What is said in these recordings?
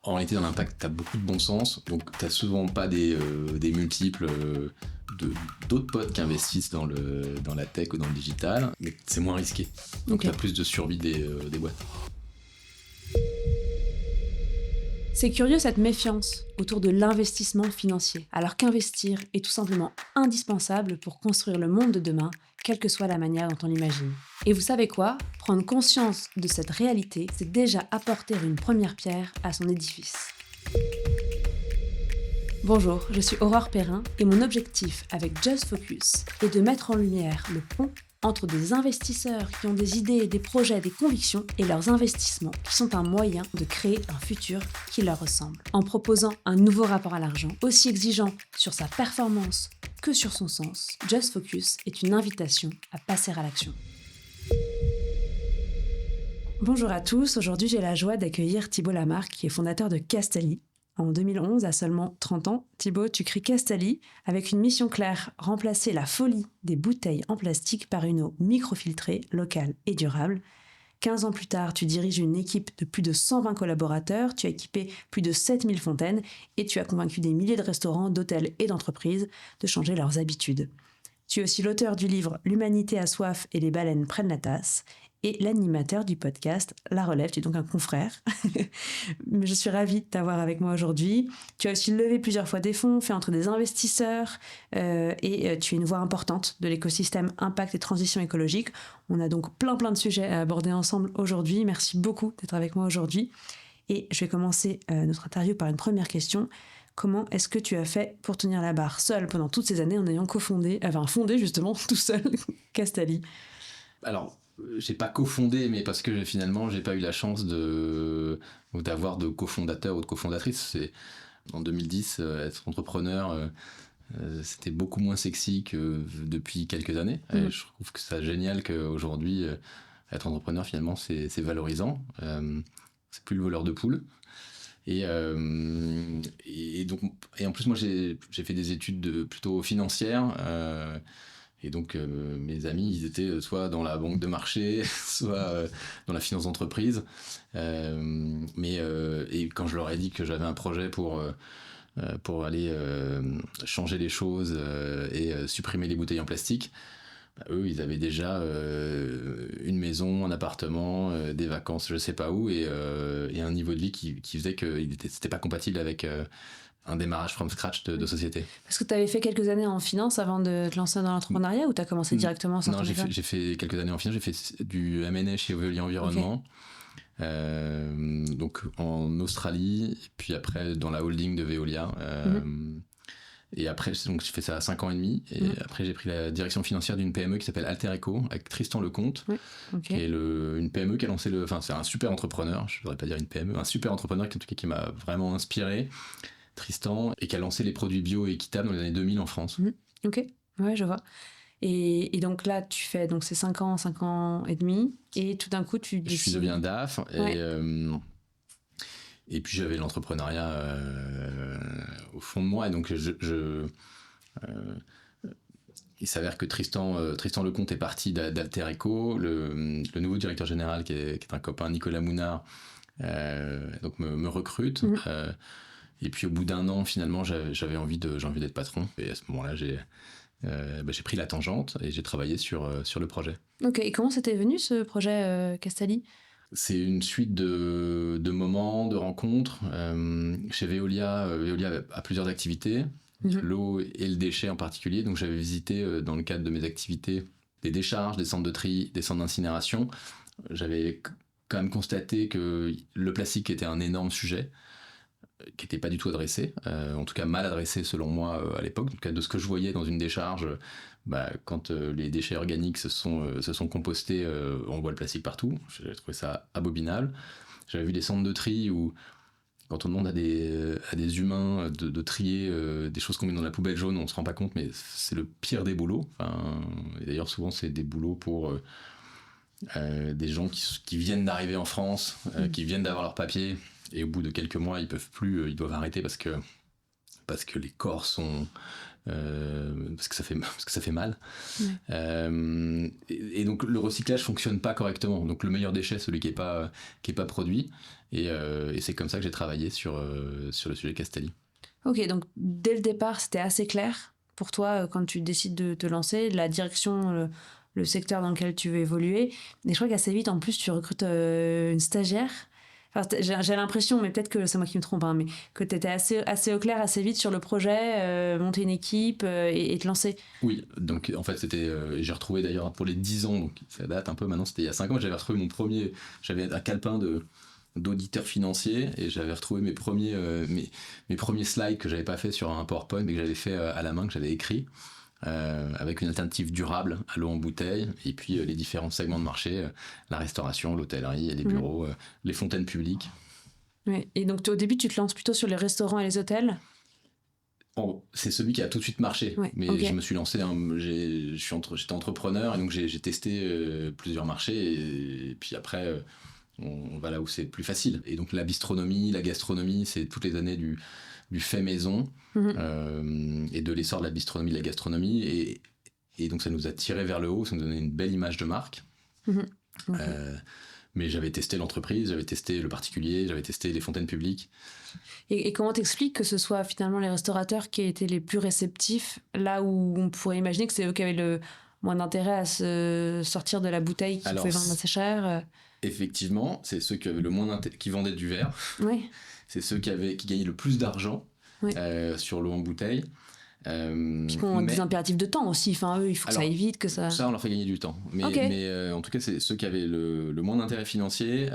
En réalité, dans l'impact, tu as beaucoup de bon sens, donc tu n'as souvent pas des multiples d'autres potes qui investissent dans la tech ou dans le digital, mais c'est moins risqué. Donc tu as plus de survie des boîtes. C'est curieux cette méfiance autour de l'investissement financier, alors qu'investir est tout simplement indispensable pour construire le monde de demain, quelle que soit la manière dont on l'imagine. Et vous savez quoi? Prendre conscience de cette réalité, c'est déjà apporter une première pierre à son édifice. Bonjour, je suis Aurore Perrin et mon objectif avec Just Focus est de mettre en lumière le pont entre des investisseurs qui ont des idées, des projets, des convictions et leurs investissements qui sont un moyen de créer un futur qui leur ressemble. En proposant un nouveau rapport à l'argent, aussi exigeant sur sa performance que sur son sens, Just Focus est une invitation à passer à l'action. Bonjour à tous, aujourd'hui j'ai la joie d'accueillir Thibault Lamarque qui est fondateur de Castali. En 2011, à seulement 30 ans, Thibault, tu crées Castali avec une mission claire, remplacer la folie des bouteilles en plastique par une eau microfiltrée, locale et durable. 15 ans plus tard, tu diriges une équipe de plus de 120 collaborateurs, tu as équipé plus de 7000 fontaines et tu as convaincu des milliers de restaurants, d'hôtels et d'entreprises de changer leurs habitudes. Tu es aussi l'auteur du livre L'humanité a soif et les baleines prennent la tasse et l'animateur du podcast La Relève, tu es donc un confrère. Mais je suis ravie de t'avoir avec moi aujourd'hui. Tu as aussi levé plusieurs fois des fonds, fait entrer des investisseurs et tu es une voix importante de l'écosystème impact et transition écologique. On a donc plein de sujets à aborder ensemble aujourd'hui. Merci beaucoup d'être avec moi aujourd'hui. Et je vais commencer notre interview par une première question. Comment est-ce que tu as fait pour tenir la barre seule pendant toutes ces années en ayant fondé justement tout seul Castali? Alors, j'ai pas cofondé, mais parce que finalement, j'ai pas eu la chance d'avoir de cofondateur ou de cofondatrice. En 2010, être entrepreneur, c'était beaucoup moins sexy que depuis quelques années. Et je trouve que c'est génial qu'aujourd'hui, être entrepreneur, finalement, c'est valorisant. C'est plus le voleur de poule. Et en plus, moi, j'ai fait des études plutôt financières. Et donc, mes amis, ils étaient soit dans la banque de marché, soit dans la finance d'entreprise. Et quand je leur ai dit que j'avais un projet pour aller changer les choses et supprimer les bouteilles en plastique, eux, ils avaient déjà une maison, un appartement, des vacances, je sais pas où, et un niveau de vie qui faisait que c'était pas compatible avec un démarrage from scratch de société. Est-ce que tu avais fait quelques années en finance avant de te lancer dans l'entrepreneuriat ou tu as commencé directement sans Non, j'ai fait quelques années en finance. J'ai fait du M&A chez Veolia Environnement. Okay. Donc en Australie, puis après dans la holding de Veolia. Et après, donc, j'ai fait ça à 5 ans et demi. Et après, j'ai pris la direction financière d'une PME qui s'appelle Alter Eco, avec Tristan Lecomte, qui est une PME qui a lancé Enfin, c'est un super entrepreneur, je ne voudrais pas dire une PME, un super entrepreneur en tout cas, qui m'a vraiment inspiré, Tristan, et qui a lancé les produits bio et équitables dans les années 2000 en France. Ok, ouais, je vois. Et donc là, tu fais donc ces 5 ans et demi, et tout d'un coup, tu décides... Je deviens DAF, et puis j'avais l'entrepreneuriat au fond de moi, et donc il s'avère que Tristan Lecomte est parti d'Alter Eco, le nouveau directeur général qui est un copain, Nicolas Mounard, donc me recrute. Et puis au bout d'un an, finalement, j'ai envie d'être patron. Et à ce moment-là, j'ai pris la tangente et j'ai travaillé sur le projet. Ok, et comment c'était venu ce projet Castali ? C'est une suite de moments, de rencontres. Chez Veolia, Veolia a plusieurs activités, l'eau et le déchet en particulier. Donc j'avais visité dans le cadre de mes activités des décharges, des centres de tri, des centres d'incinération. J'avais quand même constaté que le plastique était un énorme sujet, qui n'était pas du tout adressé, en tout cas mal adressé selon moi à l'époque. En tout cas, de ce que je voyais dans une décharge, quand les déchets organiques se sont compostés, on voit le plastique partout. J'ai trouvé ça abominable. J'avais vu des centres de tri où, quand on demande à des humains de trier des choses qu'on met dans la poubelle jaune, on ne se rend pas compte, mais c'est le pire des boulots. Et d'ailleurs, souvent, c'est des boulots pour des gens qui viennent d'arriver en France, qui viennent d'avoir leur papier, et au bout de quelques mois, ils peuvent plus, ils doivent arrêter parce parce que les corps sont... parce que ça fait mal. Ouais. Et donc le recyclage fonctionne pas correctement. Donc le meilleur déchet, celui qui est pas produit. Et c'est comme ça que j'ai travaillé sur le sujet Castelli. Ok, donc dès le départ, c'était assez clair pour toi quand tu décides de te lancer, la direction, le secteur dans lequel tu veux évoluer. Et je crois qu'assez vite, en plus, tu recrutes une stagiaire. Enfin, j'ai l'impression, mais peut-être que c'est moi qui me trompe, hein, mais que tu étais assez au clair assez vite sur le projet, monter une équipe et te lancer. Oui, donc en fait, c'était. J'ai retrouvé d'ailleurs pour les 10 ans, donc ça date un peu maintenant, c'était il y a 5 ans, j'avais retrouvé mon premier. J'avais un calepin d'auditeur financier et j'avais retrouvé mes premiers slides que j'avais pas fait sur un PowerPoint mais que j'avais fait à la main, que j'avais écrit. Avec une alternative durable à l'eau en bouteille, et puis les différents segments de marché, la restauration, l'hôtellerie, les bureaux, les fontaines publiques. Ouais. Et donc au début, tu te lances plutôt sur les restaurants et les hôtels. C'est celui qui a tout de suite marché, Ouais, mais ok. je me suis lancé, j'étais entrepreneur, et donc j'ai testé plusieurs marchés, et puis après on va là où c'est plus facile. Et donc la bistronomie, la gastronomie, c'est toutes les années du fait maison, et de l'essor de la bistronomie, de la gastronomie, et donc ça nous a tiré vers le haut, ça nous donnait une belle image de marque. Okay. Mais j'avais testé l'entreprise, j'avais testé le particulier, j'avais testé les fontaines publiques. Et comment t'expliques que ce soit finalement les restaurateurs qui aient été les plus réceptifs, là où on pourrait imaginer que c'est eux qui avaient le moins d'intérêt à se sortir de la bouteille qui pouvait vendre assez cher. Effectivement, c'est ceux qui avaient le moins d'intérêt, qui vendaient du verre. Oui. C'est ceux qui gagnaient le plus d'argent sur l'eau en bouteille. Puis qui ont des impératifs de temps aussi. Enfin, eux, il faut que ça aille vite, que ça... Ça, on leur fait gagner du temps. Mais en tout cas, c'est ceux qui avaient le moins d'intérêt financier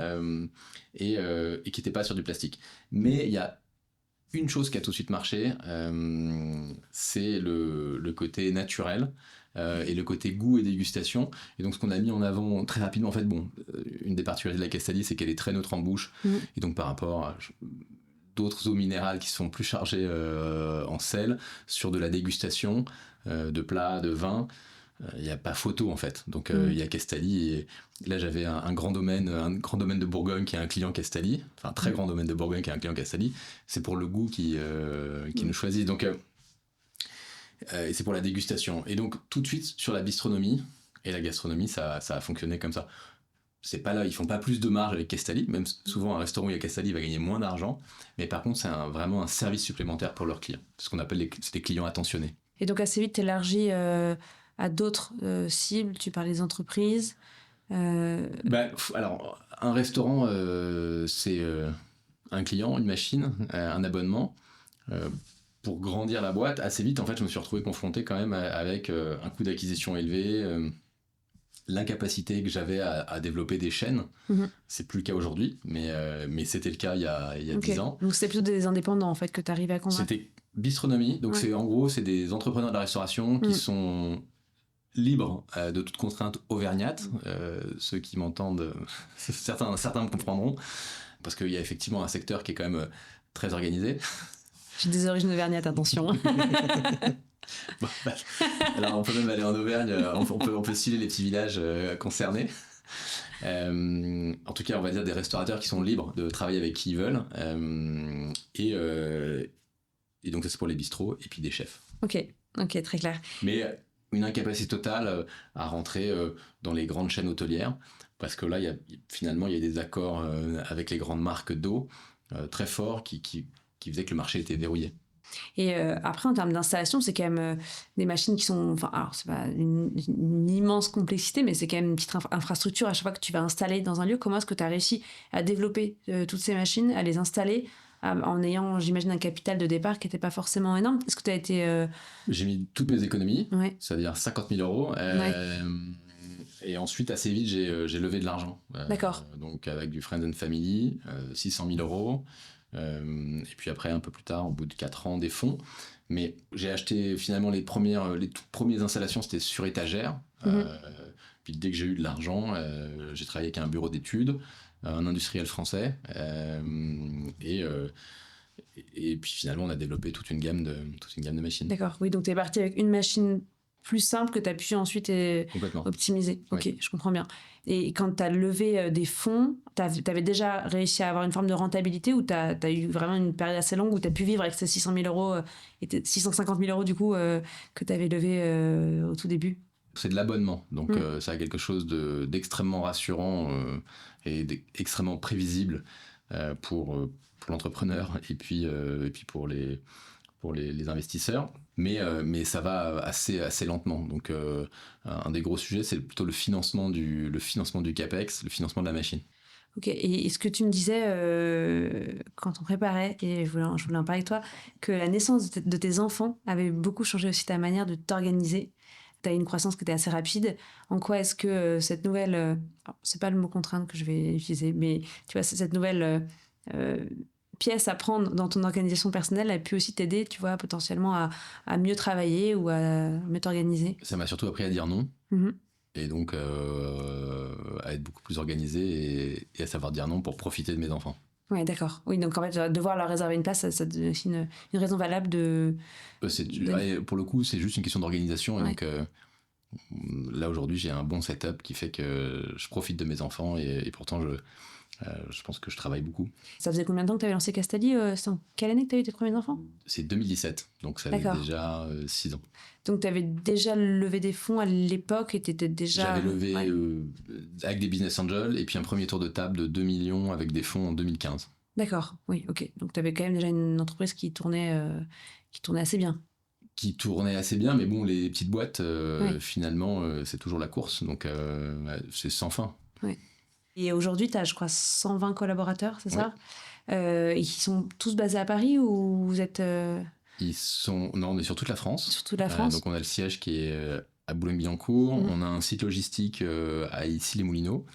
et qui n'étaient pas sur du plastique. Mais il y a une chose qui a tout de suite marché, c'est le côté naturel. Et le côté goût et dégustation. Et donc ce qu'on a mis en avant très rapidement, en fait, une des particularités de la Castelli, c'est qu'elle est très neutre en bouche. Et donc par rapport à d'autres eaux minérales qui sont plus chargées en sel, sur de la dégustation de plats, de vins, il n'y a pas photo en fait. Donc il y a Castelli, et là j'avais un grand domaine de Bourgogne qui a un client Castelli, enfin un très grand domaine de Bourgogne qui a un client Castelli. C'est pour le goût qui nous choisit. Donc et c'est pour la dégustation. Et donc tout de suite sur la bistronomie et la gastronomie, ça a fonctionné comme ça. C'est pas là, ils font pas plus de marge avec Castelli, même souvent un restaurant où il y a Castelli va gagner moins d'argent, mais par contre c'est vraiment un service supplémentaire pour leurs clients, ce qu'on appelle des clients attentionnés. Et donc assez vite t'élargis à d'autres cibles, tu parles des entreprises. Alors un restaurant c'est un client, une machine, un abonnement. Pour grandir la boîte, assez vite, en fait, je me suis retrouvé confronté quand même avec un coût d'acquisition élevé, l'incapacité que j'avais à développer des chaînes. C'est plus le cas aujourd'hui, mais c'était le cas il y a 10 ans. Donc c'était plutôt des indépendants, en fait, que tu arrivais à convaincre. C'était bistronomie, donc en gros, c'est des entrepreneurs de la restauration qui sont libres de toute contrainte auvergnate. Ceux qui m'entendent, certains me comprendront, parce qu'il y a effectivement un secteur qui est quand même très organisé. J'ai des origines auvergnates, attention. Alors on peut même aller en Auvergne, on peut citer les petits villages concernés. En tout cas, on va dire des restaurateurs qui sont libres de travailler avec qui ils veulent. Et donc ça c'est pour les bistrots et puis des chefs. Ok, très clair. Mais une incapacité totale à rentrer dans les grandes chaînes hôtelières, parce que là finalement il y a des accords avec les grandes marques d'eau très forts qui faisait que le marché était verrouillé. Et après, en termes d'installation, c'est quand même des machines qui sont... Enfin, alors, c'est pas une immense complexité, mais c'est quand même une petite infrastructure à chaque fois que tu vas installer dans un lieu. Comment est-ce que tu as réussi à développer toutes ces machines, à les installer, en ayant, j'imagine, un capital de départ qui n'était pas forcément énorme? Est-ce que tu as été... J'ai mis toutes mes économies, c'est-à-dire 50 000 euros. Et ensuite, assez vite, j'ai levé de l'argent. D'accord. Donc, avec du Friends and Family, 600 000 euros. Et puis après, un peu plus tard, au bout de 4 ans, des fonds. Mais j'ai acheté finalement les toutes premières installations, c'était sur étagère. Puis dès que j'ai eu de l'argent, j'ai travaillé avec un bureau d'études, un industriel français. Et puis finalement, on a développé toute une gamme de machines. D'accord, oui, donc tu es parti avec une machine plus simple que tu as pu ensuite Complètement. optimiser. Ok, Oui. je comprends bien. Et quand tu as levé des fonds, tu avais déjà réussi à avoir une forme de rentabilité ou tu as eu vraiment une période assez longue où tu as pu vivre avec ces 600 000 euros, 650 000 euros du coup, que tu avais levé au tout début? C'est de l'abonnement, donc ça a quelque chose d'extrêmement rassurant et d'extrêmement prévisible pour l'entrepreneur et puis pour les investisseurs. Mais ça va assez lentement. Donc un des gros sujets, c'est plutôt le financement du CAPEX, le financement de la machine. Ok, et ce que tu me disais quand on préparait, et je voulais en parler avec toi, que la naissance de tes enfants avait beaucoup changé aussi ta manière de t'organiser. Tu as une croissance qui était assez rapide. En quoi est-ce que cette nouvelle... alors, c'est pas le mot contrainte que je vais utiliser, mais tu vois, cette nouvelle pièce à prendre dans ton organisation personnelle a pu aussi t'aider, tu vois, potentiellement à mieux travailler ou à mieux t'organiser? Ça m'a surtout appris à dire non. Mhm. Et donc à être beaucoup plus organisé et à savoir dire non pour profiter de mes enfants. Ouais, d'accord. Oui, donc en fait, devoir leur réserver une place, ça devient aussi une raison valable de... Pour le coup, c'est juste une question d'organisation. Et Ouais. donc là, aujourd'hui, j'ai un bon setup qui fait que je profite de mes enfants et pourtant, je pense que je travaille beaucoup. Ça faisait combien de temps que tu avais lancé Castali? C'est en quelle année que tu as eu tes premiers enfants? C'est 2017, donc ça fait D'accord. déjà 6 ans. Donc tu avais déjà levé des fonds à l'époque et tu étais déjà... J'avais levé Ouais. avec des business angels et puis un premier tour de table de 2 millions avec des fonds en 2015. D'accord, oui, ok. Donc tu avais quand même déjà une entreprise qui tournait assez bien. Qui tournait assez bien, mais bon, les petites boîtes, Ouais. finalement, c'est toujours la course, donc c'est sans fin. Ouais. Et aujourd'hui, tu as, je crois, 120 collaborateurs, c'est ça? Et qui sont tous basés à Paris ou vous êtes Non, on est sur toute la France. sur toute la France? Donc on a le siège qui est à Boulogne-Billancourt, on a un site logistique à Issy-les-Moulineaux,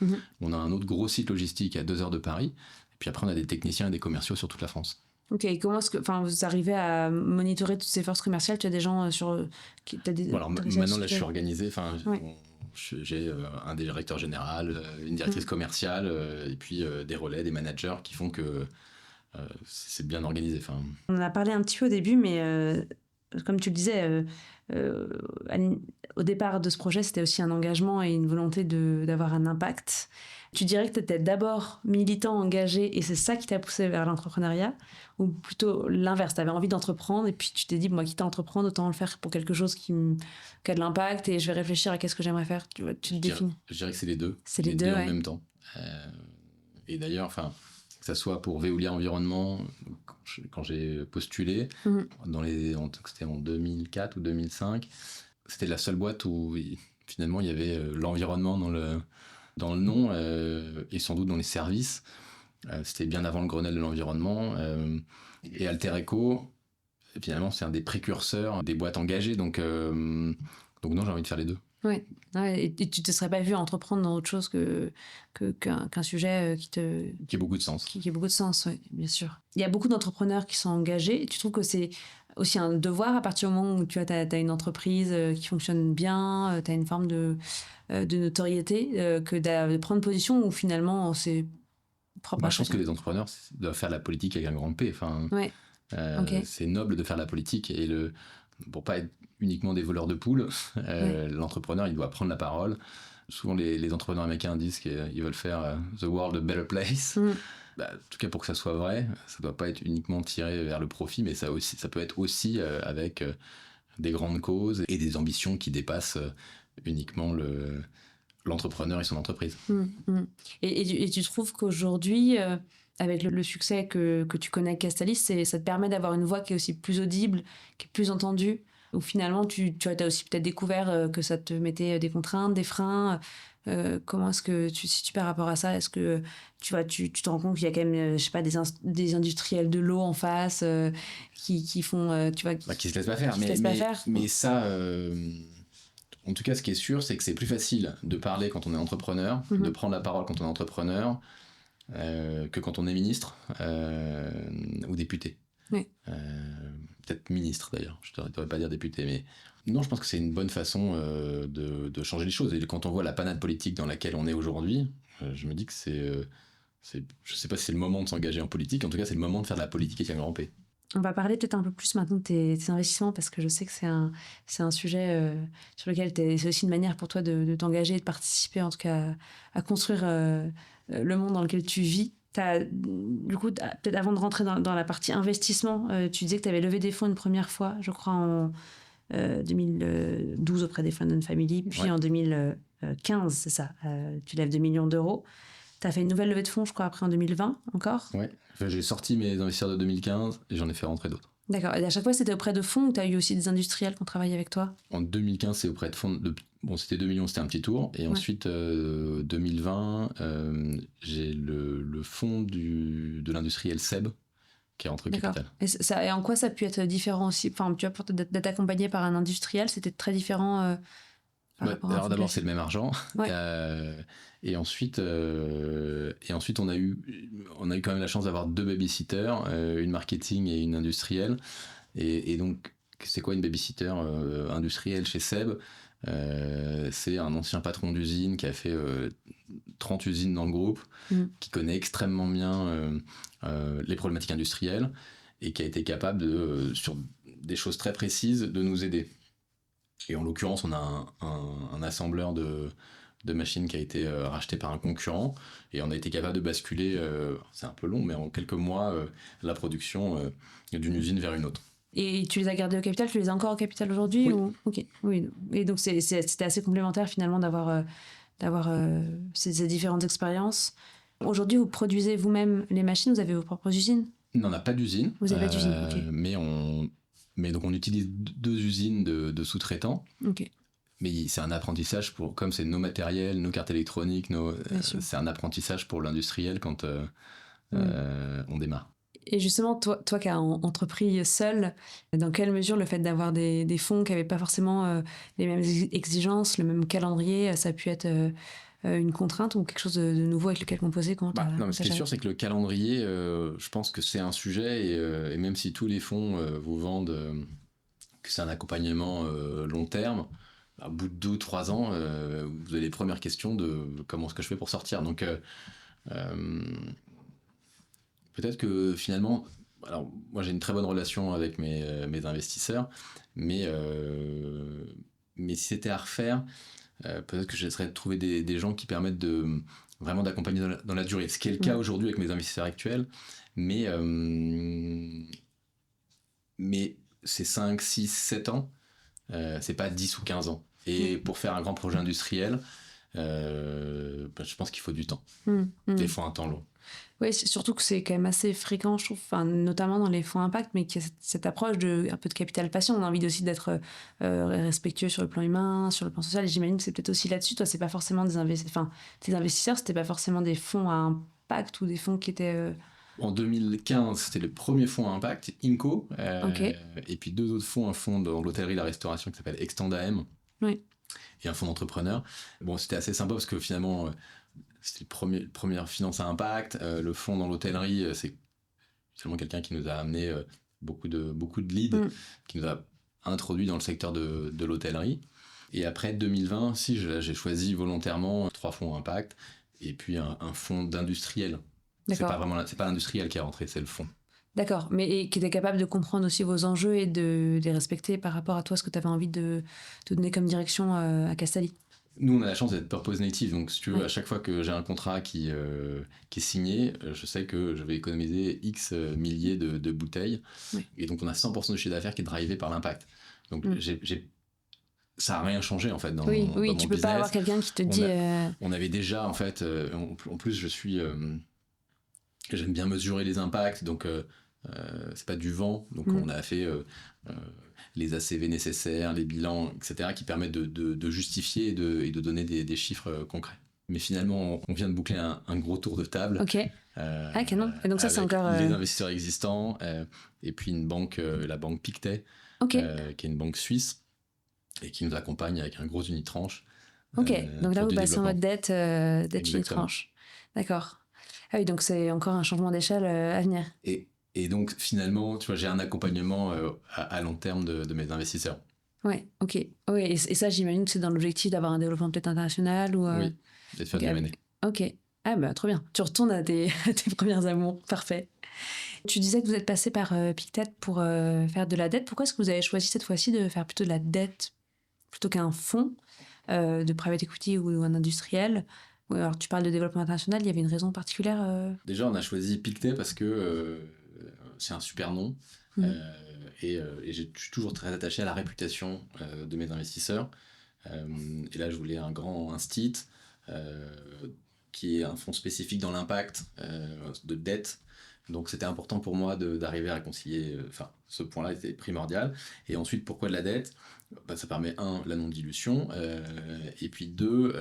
on a un autre gros site logistique à 2 heures de Paris, et puis après on a des techniciens et des commerciaux sur toute la France. Ok, et comment est-ce que vous arrivez à monitorer toutes ces forces commerciales? Tu as des gens t'as des, Bon, alors t'as maintenant là je suis organisé, Ouais. j'ai un directeur général, une directrice commerciale, et puis des relais, des managers qui font que c'est bien organisé. On en a parlé un petit peu au début, mais comme tu le disais, au départ de ce projet, c'était aussi un engagement et une volonté d'avoir un impact. Tu dirais que tu étais d'abord militant, engagé, et c'est ça qui t'a poussé vers l'entrepreneuriat? Ou plutôt l'inverse, tu avais envie d'entreprendre, et puis tu t'es dit, moi, quitte à entreprendre, autant le faire pour quelque chose qui a de l'impact, et je vais réfléchir à qu'est-ce que j'aimerais faire. Tu le définis? Je dirais que c'est les deux. C'est les deux, en ouais. même temps. Et d'ailleurs, que ça soit pour Veolia Environnement, quand j'ai postulé, c'était en 2004 ou 2005, c'était la seule boîte où finalement il y avait l'environnement dans le nom et sans doute dans les services. C'était bien avant le Grenelle de l'environnement. Et Alter Eco, finalement, c'est un des précurseurs des boîtes engagées. Donc non, j'ai envie de faire les deux. Ouais. Ouais, et tu te serais pas vu entreprendre dans autre chose qu'un sujet Qui a beaucoup de sens. Qui a beaucoup de sens, oui, bien sûr. Il y a beaucoup d'entrepreneurs qui sont engagés. Tu trouves que c'est aussi un devoir à partir du moment où tu as une entreprise qui fonctionne bien, tu as une forme de notoriété, que de prendre position où finalement c'est propre à Je pense chacun? que les entrepreneurs doivent faire la politique avec un grand P. Ouais. Ok. C'est noble de faire la politique et pour pas être uniquement des voleurs de poules, l'entrepreneur il doit prendre la parole. Souvent les entrepreneurs américains disent qu'ils veulent faire the world a better place. En tout cas pour que ça soit vrai, ça doit pas être uniquement tiré vers le profit, mais ça peut être aussi avec des grandes causes et des ambitions qui dépassent uniquement l'entrepreneur et son entreprise. Et tu trouves qu'aujourd'hui, avec le succès que tu connais avec Castalis, ça te permet d'avoir une voix qui est aussi plus audible, qui est plus entendue, où finalement tu as aussi peut-être découvert que ça te mettait des contraintes, des freins. Comment est-ce que tu te situes par rapport à ça? Est-ce que tu te rends compte qu'il y a quand même, je sais pas, des industriels de l'eau en face qui font, tu vois, qui se laissent pas faire. Mais ça, en tout cas, ce qui est sûr, c'est que c'est plus facile de parler quand on est entrepreneur, de prendre la parole quand on est entrepreneur, que quand on est ministre ou député. Oui. Peut-être ministre d'ailleurs, je ne devrais pas dire député, mais non, je pense que c'est une bonne façon de changer les choses. Et quand on voit la panade politique dans laquelle on est aujourd'hui, je me dis que je sais pas si c'est le moment de s'engager en politique, en tout cas c'est le moment de faire de la politique avec un grand P. On va parler peut-être un peu plus maintenant de tes investissements parce que je sais que c'est un sujet sur lequel c'est aussi une manière pour toi de t'engager et de participer en tout cas à construire le monde dans lequel tu vis. Du coup, peut-être avant de rentrer dans la partie investissement, tu disais que tu avais levé des fonds une première fois, je crois en 2012 auprès des Friends and Family, puis en 2015, c'est ça, tu lèves 2 millions d'euros. Tu as fait une nouvelle levée de fonds, je crois, après en 2020 encore. Ouais, enfin, j'ai sorti mes investisseurs de 2015 et j'en ai fait rentrer d'autres. D'accord. Et à chaque fois, c'était auprès de fonds ou tu as eu aussi des industriels qui ont travaillé avec toi? En 2015, c'est auprès de fonds. Bon, c'était 2 millions, c'était un petit tour. Et ensuite, 2020, j'ai le fonds de l'industriel SEB qui est rentré au capital. Et en quoi ça a pu être différent aussi? Enfin, tu vois, d'être accompagné par un industriel, c'était très différent alors d'abord, c'est le même argent. Et ensuite, on a eu quand même la chance d'avoir 2 babysitters, une marketing et une industrielle. Et donc, c'est quoi une babysitter industrielle chez SEB? C'est un ancien patron d'usine qui a fait 30 usines dans le groupe, qui connaît extrêmement bien les problématiques industrielles et qui a été capable, sur des choses très précises, de nous aider. Et en l'occurrence, on a un assembleur de machines qui a été racheté par un concurrent et on a été capable de basculer, c'est un peu long, mais en quelques mois, la production d'une usine vers une autre. Et tu les as gardés au capital? Tu les as encore au capital aujourd'hui? Oui. Ok. Oui. Et donc c'était assez complémentaire finalement d'avoir ces différentes expériences. Aujourd'hui, vous produisez vous-même les machines? Vous avez vos propres usines? Non, on n'a pas d'usine. Vous n'avez pas d'usine, ok. Mais donc on utilise 2 usines de sous-traitants. Ok. Mais c'est un apprentissage comme c'est nos matériels, nos cartes électroniques, c'est un apprentissage pour l'industriel quand on démarre. Et justement, toi qui as entrepris seul, dans quelle mesure le fait d'avoir des fonds qui n'avaient pas forcément les mêmes exigences, le même calendrier, ça a pu être une contrainte ou quelque chose de nouveau avec lequel composer? Non, mais ce qui est sûr, c'est que le calendrier, je pense que c'est un sujet, et même si tous les fonds vous vendent que c'est un accompagnement long terme, au bout de 2 ou 3 ans, vous avez les premières questions de comment est-ce que je fais pour sortir. Donc, peut-être que finalement, alors moi j'ai une très bonne relation avec mes investisseurs, mais si c'était à refaire, peut-être que j'essaierais de trouver des gens qui permettent de vraiment d'accompagner dans la durée. Ce qui est le cas aujourd'hui avec mes investisseurs actuels, mais c'est 5, 6, 7 ans, c'est pas 10 ou 15 ans. Et pour faire un grand projet industriel, je pense qu'il faut du temps. Il faut un temps long. Oui, surtout que c'est quand même assez fréquent, je trouve, notamment dans les fonds impact, mais qu'il y a cette approche un peu de capital passion. On a envie aussi d'être respectueux sur le plan humain, sur le plan social. Et j'imagine que c'est peut-être aussi là-dessus. Toi, c'est pas forcément tes investisseurs, c'était pas forcément des fonds à impact ou des fonds qui étaient... En 2015, c'était le premier fonds à impact, Inco. Et puis 2 autres fonds, un fonds dans l'hôtellerie et la restauration qui s'appelle Extendam. Oui. Et un fonds d'entrepreneurs. Bon, c'était assez sympa parce que finalement... c'était le première finance à impact. Le fonds dans l'hôtellerie, c'est seulement quelqu'un qui nous a amené beaucoup de leads, qui nous a introduit dans le secteur de l'hôtellerie. Et après 2020, j'ai choisi volontairement 3 fonds à impact et puis un fonds d'industriel. C'est pas l'industriel qui est rentré, c'est le fonds. D'accord, mais qui était capable de comprendre aussi vos enjeux et de les respecter par rapport à toi, ce que tu avais envie de donner comme direction à Castalli. Nous, on a la chance d'être purpose native, donc si tu veux, à chaque fois que j'ai un contrat qui est signé, je sais que je vais économiser X milliers de bouteilles. Et donc, on a 100% du chiffre d'affaires qui est drivé par l'impact. Donc, ça n'a rien changé, en fait, dans mon business. Tu peux pas avoir quelqu'un qui te dit... On avait déjà, en fait... en plus, j'aime bien mesurer les impacts, donc c'est pas du vent. Donc, on a fait... les ACV nécessaires, les bilans, etc., qui permettent de justifier et de donner des chiffres concrets. Mais finalement, on vient de boucler un gros tour de table. Ok. Canon. Et donc ça, c'est encore... les investisseurs existants, et puis une banque, la banque Pictet, qui est une banque suisse, et qui nous accompagne avec un gros unitranche. Ok, donc là, vous passez en mode dette unitranche. D'accord. Ah oui, donc c'est encore un changement d'échelle à venir. Et donc, finalement, tu vois, j'ai un accompagnement à long terme de mes investisseurs. Ouais, ok. Et ça, j'imagine que c'est dans l'objectif d'avoir un développement peut-être international ou... Oui, de faire du M&A. Ok. Ah bah trop bien. Tu retournes à tes, à tes premiers amours. Parfait. Tu disais que vous êtes passé par Pictet pour faire de la dette. Pourquoi est-ce que vous avez choisi cette fois-ci de faire plutôt de la dette plutôt qu'un fonds de private equity ou un industriel? Ou alors tu parles de développement international, il y avait une raison particulière Déjà, on a choisi Pictet parce que c'est un super nom. Mhm. Et je suis toujours très attaché à la réputation de mes investisseurs. Et là, je voulais un grand instit qui est un fonds spécifique dans l'impact de dette. Donc c'était important pour moi d'arriver à réconcilier, ce point-là était primordial. Et ensuite, pourquoi de la dette? Ça permet, la non-dilution, et puis deux,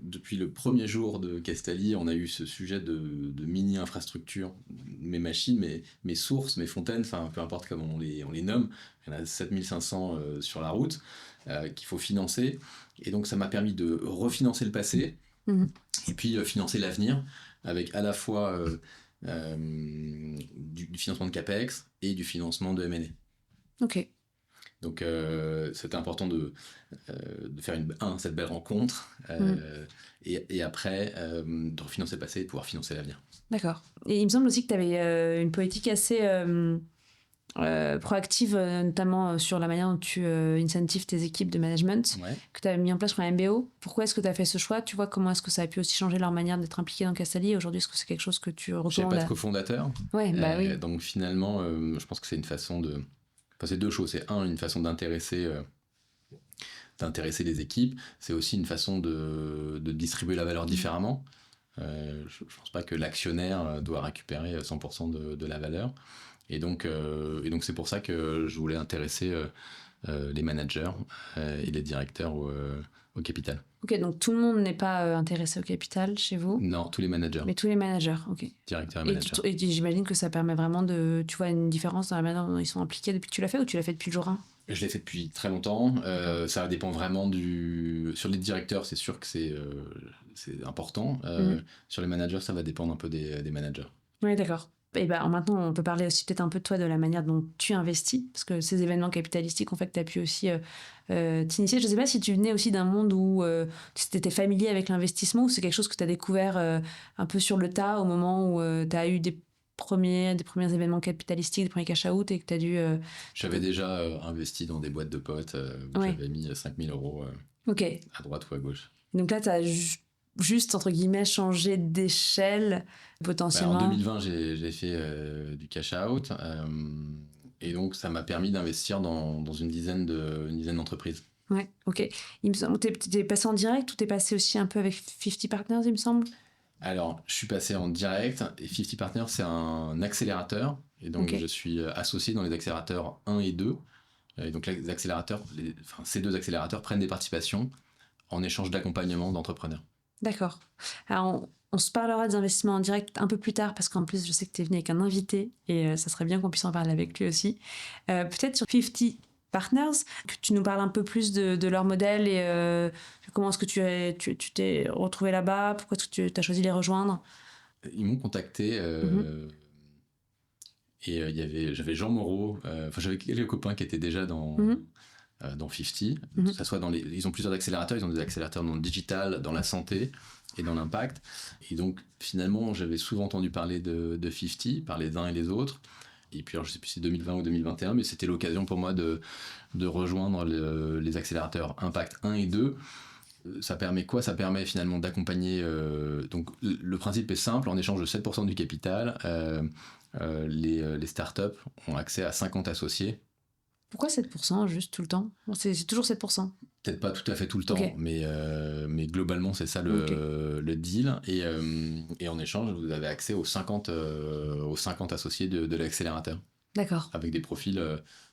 depuis le premier jour de Castelli, on a eu ce sujet de mini-infrastructure, mes machines, mes sources, mes fontaines, peu importe comment on les nomme, il y en a 7500 sur la route qu'il faut financer. Et donc ça m'a permis de refinancer le passé, et puis financer l'avenir, avec à la fois du financement de CAPEX et du financement de M&A. Ok. Donc c'était important de faire cette belle rencontre, et après de refinancer le passé et de pouvoir financer l'avenir. D'accord. Et il me semble aussi que tu avais une politique assez proactive, notamment sur la manière dont tu incentives tes équipes de management, Ouais. que tu as mis en place pour un MBO. Pourquoi est-ce que tu as fait ce choix? Tu vois, comment est-ce que ça a pu aussi changer leur manière d'être impliqués dans Castelli? Aujourd'hui, est-ce que c'est quelque chose que tu J'avais recommandes pas de cofondateur. Ouais, bah oui. Donc finalement, je pense que c'est une façon de... c'est deux choses. C'est une façon d'intéresser les équipes. C'est aussi une façon de distribuer la valeur différemment. Je pense pas que l'actionnaire doit récupérer 100% de la valeur. Et donc c'est pour ça que je voulais intéresser les managers et les directeurs au capital. Ok, donc tout le monde n'est pas intéressé au capital chez vous? Non, tous les managers. Mais tous les managers, ok. Directeurs et managers. Et j'imagine que ça permet vraiment tu vois, une différence dans la manière dont ils sont impliqués depuis que tu l'as fait, ou tu l'as fait depuis le jour 1? Je l'ai fait depuis très longtemps. Ça dépend vraiment sur les directeurs, c'est sûr que c'est important. Sur les managers, ça va dépendre un peu des managers. Oui, d'accord. Et bah, maintenant, on peut parler aussi peut-être un peu de toi, de la manière dont tu investis, parce que ces événements capitalistiques ont fait que tu as pu aussi t'initier. Je ne sais pas si tu venais aussi d'un monde où tu étais familier avec l'investissement, ou c'est quelque chose que tu as découvert un peu sur le tas au moment où tu as eu des premiers événements capitalistiques, des premiers cash-out, et que tu as dû... J'avais déjà investi dans des boîtes de potes où j'avais mis 5000 € à droite ou à gauche. Donc là, tu as juste, entre guillemets, changé d'échelle potentiellement. En 2020, j'ai fait du cash out, et donc ça m'a permis d'investir dans une dizaine d'entreprises. Ouais, ok. Il me semble que t'es passé en direct, ou t'es passé aussi un peu avec 50 Partners, il me semble? Alors, je suis passé en direct, et 50 Partners, c'est un accélérateur, et donc je suis associé dans les accélérateurs 1 et 2. Et donc les accélérateurs, ces deux accélérateurs prennent des participations en échange d'accompagnement d'entrepreneurs. D'accord. Alors, on se parlera des investissements en direct un peu plus tard, parce qu'en plus, je sais que tu es venu avec un invité, et ça serait bien qu'on puisse en parler avec lui aussi. Peut-être sur 50 Partners, que tu nous parles un peu plus de leur modèle, et comment est-ce que tu t'es retrouvé là-bas, pourquoi est-ce que tu as choisi de les rejoindre? Ils m'ont contacté, et j'avais Jean Moreau, j'avais quelques copains qui étaient déjà dans 50, que ça soit ils ont plusieurs accélérateurs, ils ont des accélérateurs dans le digital, dans la santé et dans l'impact. Et donc finalement, j'avais souvent entendu parler de 50 par les uns et les autres. Et puis alors, je sais plus si c'est 2020 ou 2021, mais c'était l'occasion pour moi de rejoindre les accélérateurs Impact 1 et 2. Ça permet quoi? Ça permet finalement d'accompagner... donc le principe est simple, en échange de 7% du capital, les startups ont accès à 50 associés. Pourquoi 7% juste tout le temps? C'est toujours 7%? Peut-être pas tout à fait tout le temps, mais globalement c'est ça le deal. Et en échange, vous avez accès aux 50 associés de l'accélérateur. D'accord. Avec des profils,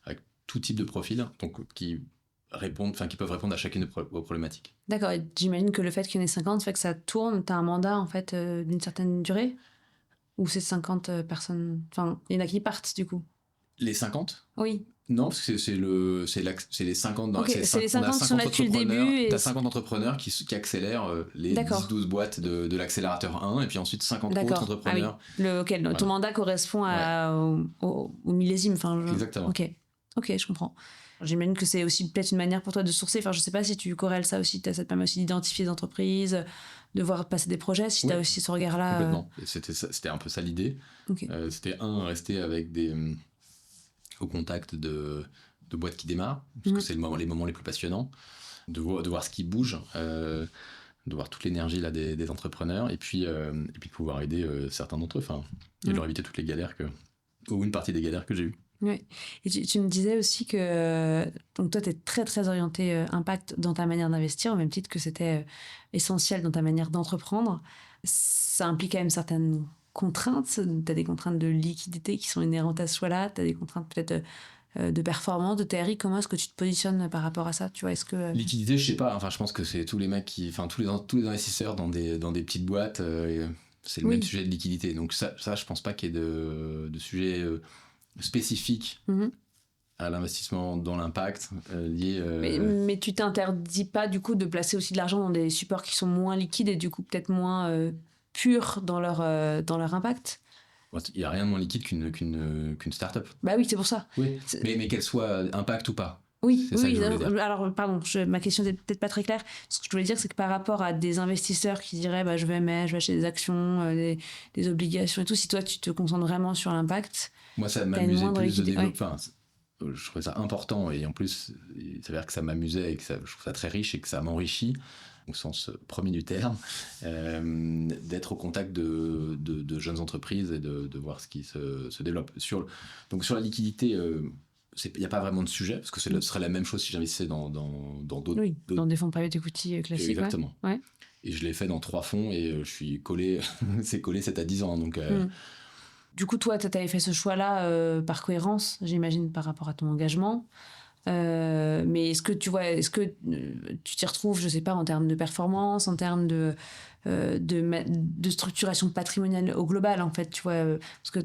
avec tout type de profils, donc qui peuvent répondre à chacune de vos problématiques. D'accord, et j'imagine que le fait qu'il y en ait 50 fait que ça tourne, tu as un mandat en fait d'une certaine durée? Ou c'est 50 personnes... Enfin, il y en a qui partent du coup? Les 50? Oui. Non, parce que c'est les 50 dans c'est les 50 qui sont là depuis le début. T'as 50 entrepreneurs qui accélèrent les 10-12 boîtes de l'accélérateur 1, et puis ensuite 50 autres entrepreneurs. Ah oui. Ton mandat correspond au millésime. Exactement. Ok, je comprends. J'imagine que c'est aussi peut-être une manière pour toi de sourcer. Enfin, je sais pas si tu corrèles ça aussi. Ça te permet aussi d'identifier des entreprises, de voir passer des projets. Si tu as aussi ce regard-là. Complètement. C'était un peu ça l'idée. Okay. C'était rester avec au contact de boîtes qui démarrent, parce que c'est les moments les plus passionnants, de voir ce qui bouge, de voir toute l'énergie là, des entrepreneurs, et puis de pouvoir aider certains d'entre eux, et leur éviter toutes les galères ou une partie des galères que j'ai eues. Oui. Et tu me disais aussi que donc toi, tu es très, très orienté impact dans ta manière d'investir, au même titre que c'était essentiel dans ta manière d'entreprendre. Ça implique quand même certaines contraintes. Tu as des contraintes de liquidité qui sont inhérentes à ce choix-là. Tu as des contraintes peut-être de performance, de TRI. Comment est-ce que tu te positionnes par rapport à ça? Tu vois, est-ce que... Liquidité, je sais pas. Enfin, je pense que c'est tous les mecs tous les investisseurs dans des petites boîtes, c'est le même sujet de liquidité. Donc ça, je pense pas qu'il y ait de sujet spécifique à l'investissement dans l'impact lié... Mais tu t'interdis pas du coup de placer aussi de l'argent dans des supports qui sont moins liquides et du coup peut-être moins purs dans leur impact? Il n'y a rien de moins liquide qu'une start-up. Bah oui, c'est pour ça. Oui. Mais qu'elle soit impact ou pas. Oui, c'est ça que je voulais dire. Alors pardon, ma question n'était peut-être pas très claire. Ce que je voulais dire, c'est que par rapport à des investisseurs qui diraient je vais acheter des actions, des obligations et tout, si toi tu te concentres vraiment sur l'impact... Moi, ça m'amusait plus de développer... je trouvais ça important, et en plus, il s'avère que ça m'amusait et que je trouve ça très riche et que ça m'enrichit, au sens premier du terme, d'être au contact de jeunes entreprises et de voir ce qui se développe. Donc sur la liquidité, il n'y a pas vraiment de sujet, parce que ce serait la même chose si j'investissais dans d'autres... Oui, dans des fonds private equity classiques. Exactement. Ouais. Et je l'ai fait dans 3 fonds et je suis collé, c'est collé 7 à 10 ans. Donc... Du coup, toi, tu avais fait ce choix-là par cohérence, j'imagine, par rapport à ton engagement. Mais est-ce que tu t'y retrouves, je sais pas, en termes de performance, en termes de structuration patrimoniale au global, en fait, tu vois, parce que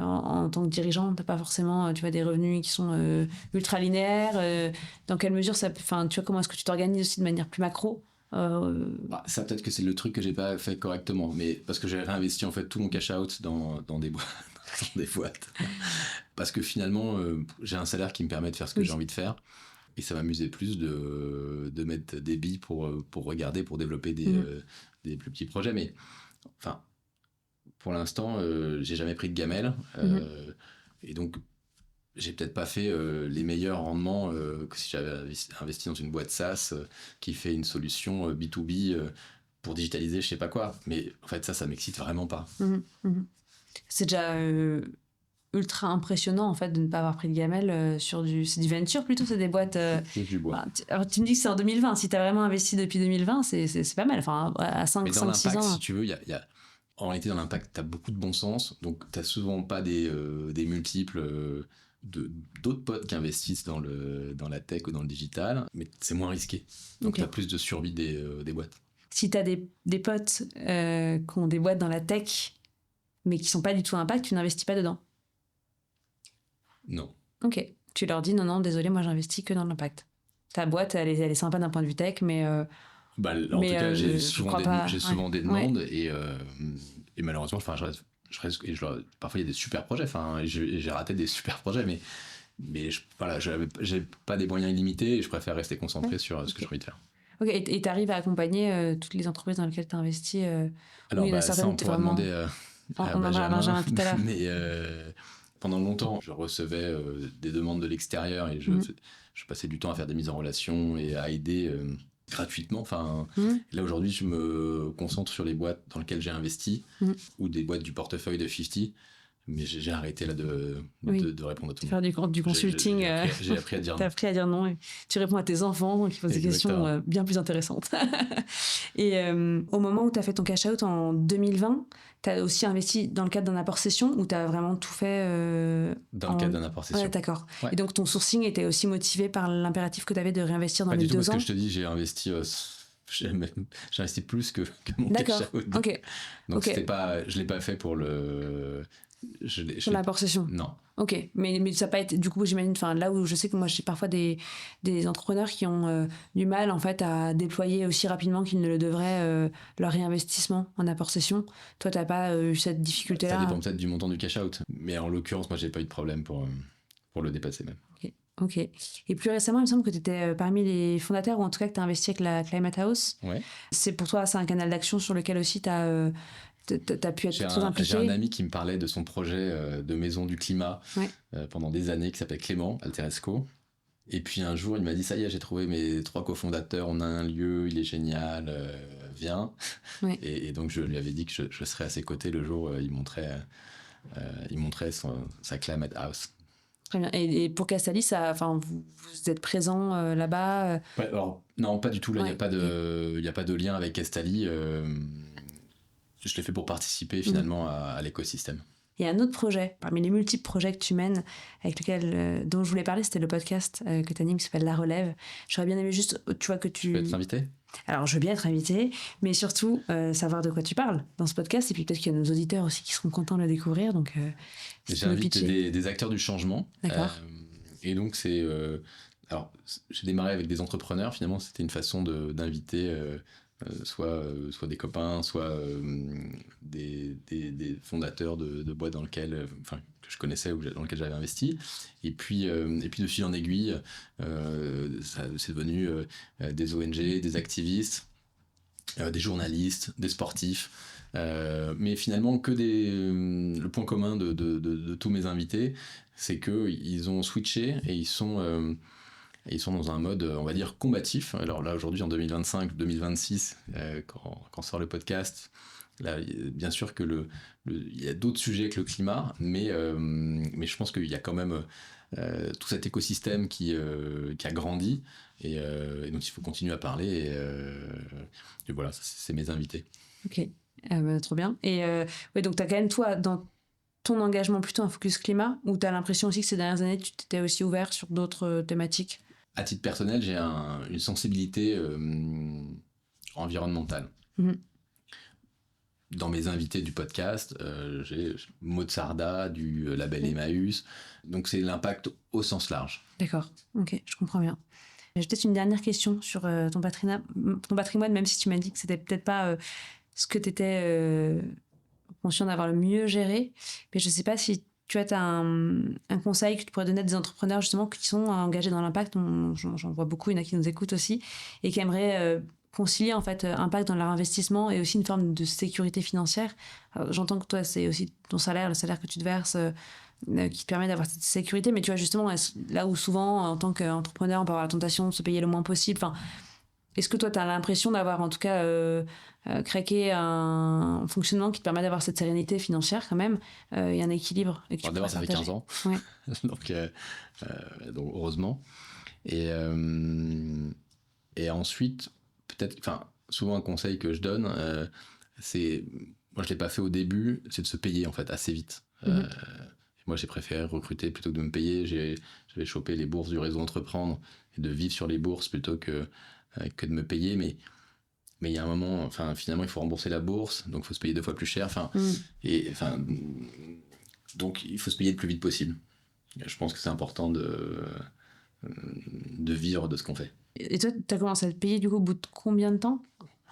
en tant que dirigeant, t'as pas forcément, tu vois, des revenus qui sont ultra linéaires. Dans quelle mesure tu vois, comment est-ce que tu t'organises aussi de manière plus macro? Ça, peut-être que c'est le truc que j'ai pas fait correctement, mais parce que j'ai réinvesti en fait tout mon cash out dans des boîtes, dans des boîtes. Parce que finalement, j'ai un salaire qui me permet de faire ce que j'ai envie de faire, et ça m'amusait plus de mettre des billes pour regarder, pour développer des plus petits projets. Mais enfin, pour l'instant, j'ai jamais pris de gamelle, et donc j'ai peut-être pas fait les meilleurs rendements que si j'avais investi dans une boîte SaaS qui fait une solution B2B pour digitaliser je sais pas quoi. Mais en fait, ça m'excite vraiment pas. C'est déjà ultra impressionnant en fait de ne pas avoir pris de gamelle c'est du venture plutôt, c'est des boîtes... du bois. Alors tu me dis que c'est en 2020, si tu as vraiment investi depuis 2020, c'est pas mal, enfin à 5-6 ans. Si tu veux, en réalité dans l'impact, tu as beaucoup de bon sens, donc tu n'as souvent pas des multiples... d'autres potes qui investissent dans la tech ou dans le digital, mais c'est moins risqué. Donc, tu as plus de survie des boîtes. Si tu as des potes qui ont des boîtes dans la tech, mais qui sont pas du tout impact, tu n'investis pas dedans? Non. Ok. Tu leur dis non, désolé, moi j'investis que dans l'impact. Ta boîte, elle est sympa d'un point de vue tech, mais... en tout cas, j'ai souvent des demandes et malheureusement, parfois il y a des super projets, j'ai raté des super projets, mais j'ai pas des moyens illimités et je préfère rester concentré sur ce que j'ai envie de faire. Ok, et tu arrives à accompagner toutes les entreprises dans lesquelles tu as investi? Alors, ça, on pourra demander à Benjamin tout à l'heure. Mais pendant longtemps, je recevais des demandes de l'extérieur et je passais du temps à faire des mises en relation et à aider gratuitement. Là, aujourd'hui, je me concentre sur les boîtes dans lesquelles j'ai investi ou des boîtes du portefeuille de 50. Mais j'ai arrêté là de répondre à tout le monde. Faire du consulting. J'ai appris à dire non. T'as appris à dire non. Et tu réponds à tes enfants qui posent des questions bien plus intéressantes. Et au moment où tu as fait ton cash out en 2020, tu as aussi investi dans le cadre d'un apport session ou tu as vraiment tout fait dans le cadre d'un apport session. Ouais, d'accord. Ouais. Et donc ton sourcing était aussi motivé par l'impératif que tu avais de réinvestir dans les 2 ans? Pas du tout, parce que je te dis, j'ai investi plus que mon cash out. Ok. Donc c'était pas, je l'ai pas fait pour le... Sur l'apport session? Non. Ok, mais ça n'a pas été, du coup, j'imagine, là où je sais que moi j'ai parfois des entrepreneurs qui ont du mal en fait à déployer aussi rapidement qu'ils ne le devraient leur réinvestissement en apport session. Toi, tu n'as pas eu cette difficulté-là? Ça dépend peut-être du montant du cash out, mais en l'occurrence, moi j'ai pas eu de problème pour le dépasser même. Ok. Ok. Et plus récemment, il me semble que tu étais parmi les fondateurs, ou en tout cas que tu as investi avec la Climate House. Ouais. C'est pour toi, c'est un canal d'action sur lequel aussi tu as pu être très impliqué. J'ai un ami qui me parlait de son projet de maison du climat Ouais. pendant des années, qui s'appelle Clément Alteresco. Et puis un jour, il m'a dit, ça y est, j'ai trouvé mes 3 cofondateurs, on a un lieu, il est génial, viens. Ouais. Et donc je lui avais dit que je serais à ses côtés le jour où il montrait sa Climate House. Très bien. Et pour Castalis, vous êtes présent là-bas Ouais, alors, non, pas du tout. Là, il Ouais. n'y a pas de lien avec Castali. Je l'ai fait pour participer finalement à l'écosystème. Il y a un autre projet, parmi les multiples projets que tu mènes, avec lequel, dont je voulais parler, c'était le podcast que tu animes qui s'appelle La Relève. J'aurais bien aimé juste, tu vois, que tu... Tu peux être invité ? Alors, je veux bien être invité, mais surtout savoir de quoi tu parles dans ce podcast. Et puis peut-être qu'il y a nos auditeurs aussi qui seront contents de le découvrir. Donc, si tu veux J'invite pitcher. des acteurs du changement. D'accord. Et donc, alors, j'ai démarré avec des entrepreneurs. Finalement, c'était une façon d'inviter soit des copains, soit des fondateurs de boîtes dans lesquelles, que je connaissais ou dans lesquelles j'avais investi. Et puis de fil en aiguille, c'est devenu des ONG, des activistes, des journalistes, des sportifs. Mais finalement, le point commun de tous mes invités, c'est qu'ils ont switché et ils sont dans un mode, on va dire, combatif. Alors là, aujourd'hui, en 2025-2026, quand sort le podcast, là, bien sûr que il y a d'autres sujets que le climat, mais je pense qu'il y a quand même tout cet écosystème qui a grandi, et donc il faut continuer à parler. Et voilà, c'est mes invités. Ok, trop bien. Et ouais, donc tu as quand même, toi, dans ton engagement plutôt un focus climat, ou tu as l'impression aussi que ces dernières années, tu t'étais aussi ouvert sur d'autres thématiques? À titre personnel, j'ai une sensibilité environnementale. Dans mes invités du podcast, j'ai Maud Sarda du label Emmaüs. Donc c'est l'impact au sens large. D'accord, ok, je comprends bien. J'ai peut-être une dernière question sur ton patrimoine, même si tu m'as dit que c'était peut-être pas ce que tu étais conscient d'avoir le mieux géré. Mais je sais pas si tu as un conseil que tu pourrais donner à des entrepreneurs justement qui sont engagés dans l'impact. J'en vois beaucoup, il y en a qui nous écoutent aussi, et qui aimeraient concilier en fait impact dans leur investissement et aussi une forme de sécurité financière. Alors, j'entends que toi, c'est aussi ton salaire, le salaire que tu te verses, qui te permet d'avoir cette sécurité. Mais tu vois, justement, là où souvent, en tant qu'entrepreneur, on peut avoir la tentation de se payer le moins possible. Enfin, est-ce que toi, tu as l'impression d'avoir en tout cas craqué un fonctionnement qui te permet d'avoir cette sérénité financière quand même, et un équilibre et que tu D'abord, ça fait 15 ans. Ouais. donc heureusement. Et ensuite, peut-être, souvent un conseil que je donne, c'est, moi je l'ai pas fait au début, c'est de se payer en fait assez vite. Moi j'ai préféré recruter plutôt que de me payer. J'avais chopé les bourses du réseau Entreprendre et de vivre sur les bourses plutôt que de me payer. Mais il y a un moment, finalement il faut rembourser la bourse, donc il faut se payer 2 fois plus cher. Donc il faut se payer le plus vite possible. Je pense que c'est important de vivre de ce qu'on fait. Et toi, tu as commencé à te payer du coup au bout de combien de temps?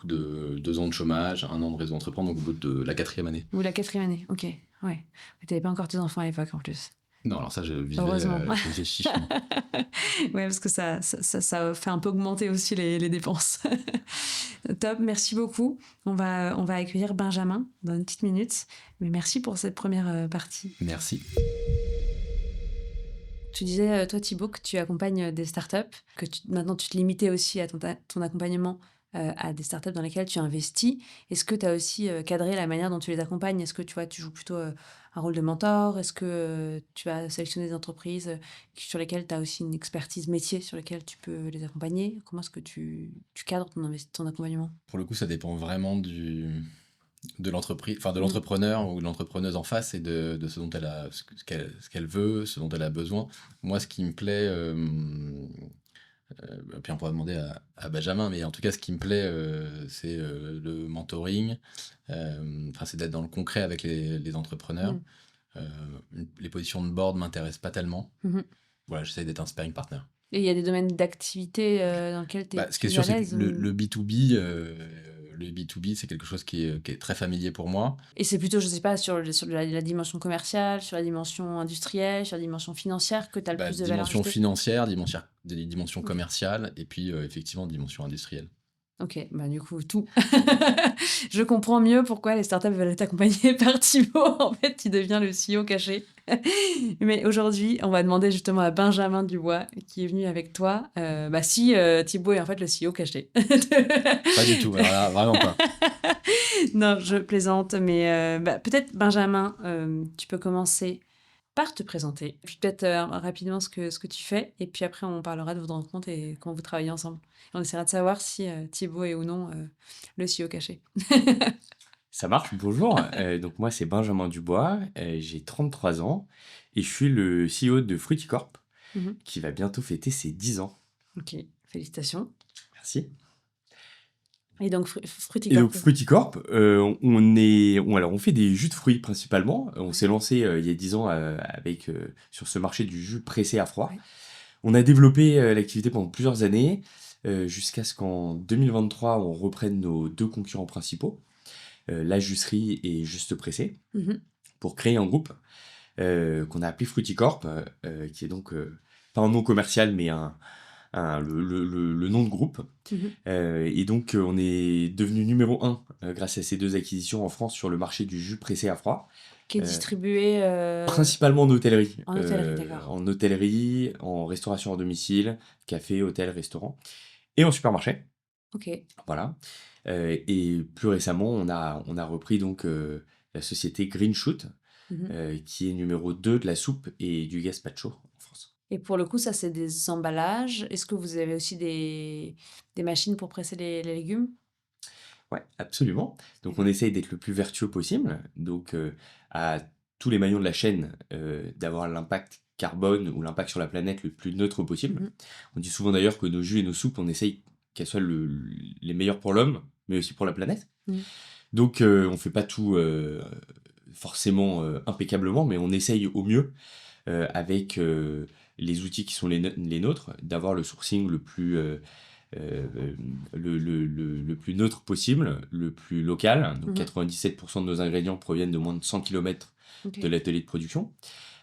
De 2 ans de chômage, 1 an de réseau Entreprendre, donc au bout de la 4e année. Ou la 4e année, ok. Ouais. Tu n'avais pas encore tes enfants à l'époque en plus. Non, alors ça, je vivais, Heureusement. je vivais chichement. Ouais, parce que ça fait un peu augmenter aussi les dépenses. Top, merci beaucoup. On va accueillir Benjamin dans une petite minute. Mais merci pour cette première partie. Merci. Tu disais, toi Thibaut, que tu accompagnes des startups, que maintenant tu te limitais aussi à ton accompagnement à des startups dans lesquelles tu investis. Est-ce que tu as aussi cadré la manière dont tu les accompagnes? Est-ce que tu joues plutôt un rôle de mentor? Est-ce que tu vas sélectionner des entreprises sur lesquelles tu as aussi une expertise métier sur lesquelles tu peux les accompagner? Comment est-ce que tu cadres ton accompagnement? Pour le coup, ça dépend vraiment de l'entreprise, de l'entrepreneur ou de l'entrepreneuse en face, et de ce dont elle a, ce qu'elle veut, ce dont elle a besoin. Moi, ce qui me plaît, puis on pourra demander à Benjamin, mais en tout cas, ce qui me plaît, c'est le mentoring, c'est d'être dans le concret avec les entrepreneurs. Les positions de board m'intéressent pas tellement. Voilà, j'essaie d'être un sparring partner. Et il y a des domaines d'activité dans lesquels tu es ce qui est sûr, c'est que le B2B, le B2B, c'est quelque chose qui est très familier pour moi. Et c'est plutôt, je sais pas, sur la dimension commerciale, sur la dimension industrielle, sur la dimension financière que tu as le plus de valeur Dimension ajoutée? financière, dimension Ok. commerciale, et puis effectivement, dimension industrielle. Ok, bah du coup, tout. Je comprends mieux pourquoi les startups veulent être accompagnées par Thibaut. En fait, tu deviens le CEO caché. Mais aujourd'hui, on va demander justement à Benjamin Dubois, qui est venu avec toi, si Thibaut est en fait le CEO caché. Pas du tout, alors là, vraiment pas. Non, je plaisante, mais peut-être Benjamin, tu peux commencer par te présenter, puis peut-être rapidement ce que tu fais, et puis après on parlera de votre rencontre et comment vous travaillez ensemble. On essaiera de savoir si Thibaut est ou non le CEO caché. Ça marche, bonjour. Donc moi, c'est Benjamin Dubois, j'ai 33 ans et je suis le CEO de Fruticorp Mhm. qui va bientôt fêter ses 10 ans. Ok, félicitations. Merci. Et donc Et Fruticorp. donc Fruticorp, on fait des jus de fruits principalement. On s'est lancé il y a 10 ans sur ce marché du jus pressé à froid. Ouais. On a développé l'activité pendant plusieurs années jusqu'à ce qu'en 2023, on reprenne nos 2 concurrents principaux, la Jusserie et Juste Pressé, Mhm. pour créer un groupe qu'on a appelé Fruticorp, qui est donc pas un nom commercial, mais le nom de groupe. Mhm. Et donc, on est devenu numéro 1 grâce à ces 2 acquisitions en France sur le marché du jus pressé à froid. Qui est distribué Principalement en hôtellerie. en hôtellerie, d'accord. En hôtellerie, en restauration à domicile, café, hôtel, restaurant. Et en supermarché. Ok. Voilà. Et plus récemment, on a repris donc la société Green Shoot, Mhm. qui est numéro 2 de la soupe et du gazpacho en France. Et pour le coup, ça, c'est des emballages. Est-ce que vous avez aussi des machines pour presser les légumes? Ouais, absolument. Donc on essaye d'être le plus vertueux possible, donc à tous les maillons de la chaîne, d'avoir l'impact carbone ou l'impact sur la planète le plus neutre possible. Mhm. On dit souvent d'ailleurs que nos jus et nos soupes, on essaye qu'elles soient les meilleures pour l'homme, mais aussi pour la planète. Mhm. Donc on fait pas tout forcément impeccablement, mais on essaye au mieux avec les outils qui sont les nôtres, d'avoir le sourcing le plus le plus neutre possible, le plus local. Donc Mhm. 97% de nos ingrédients proviennent de moins de 100 km Ok. de l'atelier de production.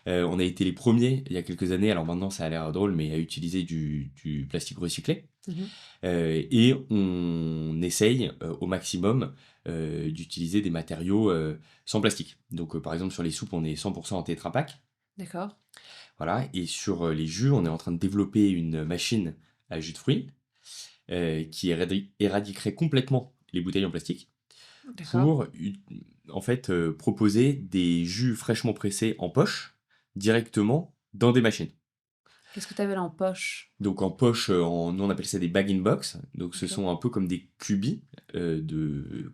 On a été les premiers il y a quelques années, alors maintenant ça a l'air drôle, mais à utiliser du plastique recyclé. Mhm. Et on essaye au maximum d'utiliser des matériaux sans plastique. Donc par exemple sur les soupes, on est 100% en Tetra Pak. D'accord. Voilà. Et sur les jus, on est en train de développer une machine à jus de fruits qui éradiquerait complètement les bouteilles en plastique D'accord. pour en fait proposer des jus fraîchement pressés en poche directement dans des machines. Qu'est-ce que tu avais là en poche? Donc en poche, nous on appelle ça des bag-in-box. Donc ce Ok. sont un peu comme des cubis,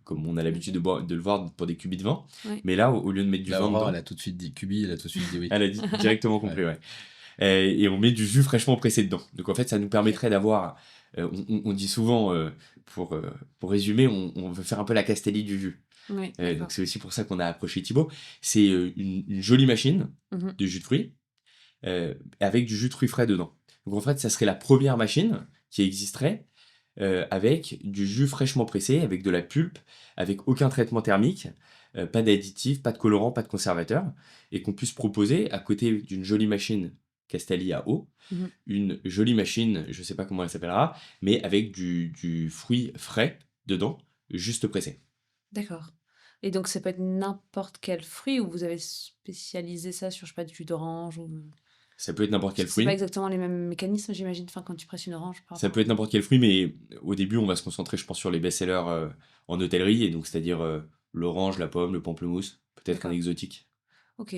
comme on a l'habitude de le voir pour des cubis de vin. Ouais. Mais là, au lieu de mettre du Là, vin Aurore, dedans, elle a tout de suite dit Cubi, elle a tout de suite dit oui. elle a directement compris, ouais. Et on met du jus fraîchement pressé dedans. Donc en fait, ça nous permettrait d'avoir. On dit souvent, pour résumer, on veut faire un peu la Castelli du jus. Ouais, Donc d'accord. c'est aussi pour ça qu'on a approché Thibaut. C'est une jolie machine Mhm. de jus de fruits avec du jus de fruits frais dedans. Donc en fait, ça serait la première machine qui existerait avec du jus fraîchement pressé, avec de la pulpe, avec aucun traitement thermique, pas d'additifs, pas de colorants, pas de conservateurs, et qu'on puisse proposer à côté d'une jolie machine Castelli à eau, Mhm. une jolie machine, je sais pas comment elle s'appellera, mais avec du fruit frais dedans, juste pressé. D'accord. Et donc, ça peut être n'importe quel fruit ou vous avez spécialisé ça sur, je sais pas, du jus d'orange ou... Ça peut être n'importe Parce quel que c'est pas fruit. exactement les mêmes mécanismes, j'imagine, enfin, quand tu presses une orange par Ça rapport peut être n'importe quel fruit, mais au début, on va se concentrer, je pense, sur les best-sellers en hôtellerie, et donc c'est-à-dire l'orange, la pomme, le pamplemousse, peut-être un D'accord. exotique. Ok,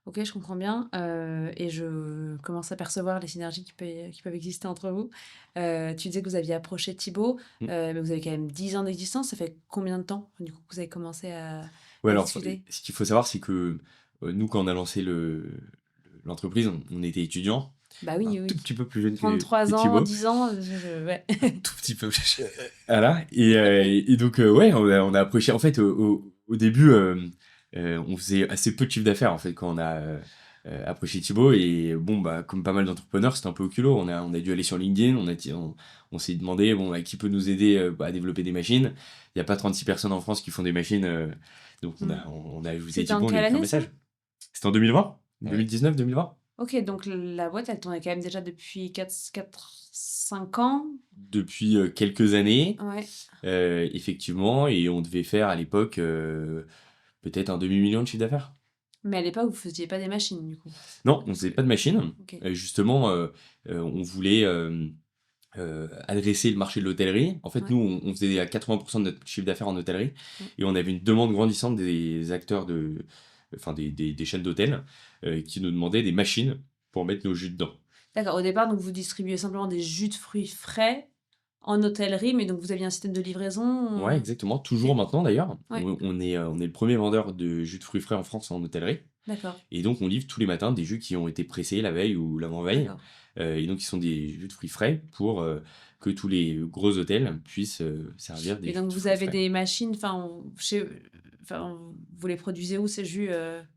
ok, je comprends bien. Et je commence à percevoir les synergies qui peuvent exister entre vous. Tu disais que vous aviez approché Thibaut, Mm. mais vous avez quand même 10 ans d'existence. Ça fait combien de temps, du coup, que vous avez commencé Ouais, à alors, discuter? ce qu'il faut savoir, c'est que nous, quand on a lancé l'entreprise, on était étudiants, Bah un oui, tout oui. petit peu plus jeune que 33 ans, Thibaut. 10 ans, ouais. Tout petit peu. Voilà. Et donc, ouais, on a approché. En fait, au début, on faisait assez peu de chiffre d'affaires, en fait, quand on a approché Thibaut et bon, bah, comme pas mal d'entrepreneurs, c'était un peu au culot. On a dû aller sur LinkedIn, on s'est demandé bon, bah, qui peut nous aider à développer des machines. Il n'y a pas 36 personnes en France qui font des machines, donc on a ajouté C'était en Thibaut, on lui quelle a écrit un année, ça? message. C'était en 2020, Ouais. 2019, 2020. Ok, donc la boîte, elle tournait quand même déjà depuis 5 ans. Depuis quelques années, Ouais. effectivement, et on devait faire à l'époque peut-être un demi-million de chiffre d'affaires. Mais à l'époque, vous faisiez pas des machines, du coup. Non, on faisait pas de machines. Ok. Justement, on voulait adresser le marché de l'hôtellerie. En fait, Ouais. nous, on faisait à 80% de notre chiffre d'affaires en hôtellerie. Ouais. Et on avait une demande grandissante des acteurs enfin des chaînes d'hôtels qui nous demandaient des machines pour mettre nos jus dedans. D'accord, au départ, donc vous distribuez simplement des jus de fruits frais en hôtellerie, mais donc vous aviez un système de livraison. Ouais, exactement. Toujours maintenant d'ailleurs. Ouais. On est le premier vendeur de jus de fruits frais en France en hôtellerie. D'accord. Et donc, on livre tous les matins des jus qui ont été pressés la veille ou l'avant-veille. D'accord. Et donc, ils sont des jus de fruits frais pour que tous les gros hôtels puissent servir des Et jus donc de vous fruits avez frais. des machines, vous les produisez où ces jus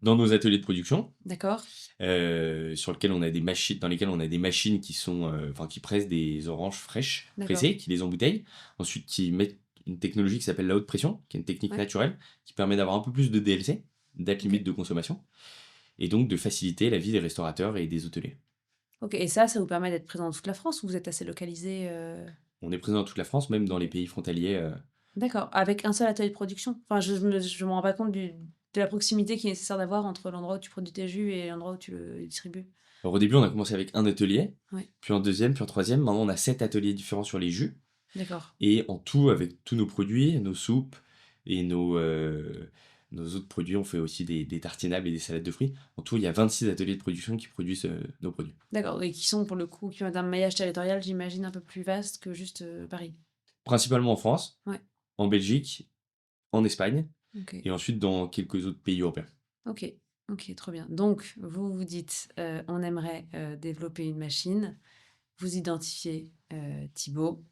Dans nos ateliers de production, D'accord. sur lesquels on a des machines, dans lesquels on a des machines qui sont, qui pressent des oranges fraîches, D'accord. pressées, qui les embouteillent. Ensuite, qui mettent une technologie qui s'appelle la haute pression, qui est une technique Ouais. naturelle, qui permet d'avoir un peu plus de DLC, date limite de consommation, et donc de faciliter la vie des restaurateurs et des hôteliers. Ok, et ça vous permet d'être présent dans toute la France ou vous êtes assez localisé On est présent dans toute la France, même dans les pays frontaliers. D'accord, avec un seul atelier de production. Enfin, je me rends pas compte de la proximité qui est nécessaire d'avoir entre l'endroit où tu produis tes jus et l'endroit où tu le distribues. Alors, au début, on a commencé avec un atelier, Ouais. puis en deuxième, puis en troisième. Maintenant, on a 7 ateliers différents sur les jus. D'accord. Et en tout, avec tous nos produits, nos soupes et nos autres produits, on fait aussi des tartinables et des salades de fruits. En tout, il y a 26 ateliers de production qui produisent nos produits. D'accord, et qui sont pour le coup, qui ont un maillage territorial, j'imagine, un peu plus vaste que juste Paris. Principalement en France, Ouais. en Belgique, en Espagne, Ok. et ensuite dans quelques autres pays européens. Ok, ok, trop bien. Donc, vous vous dites, on aimerait développer une machine. Vous identifiez Thibaut.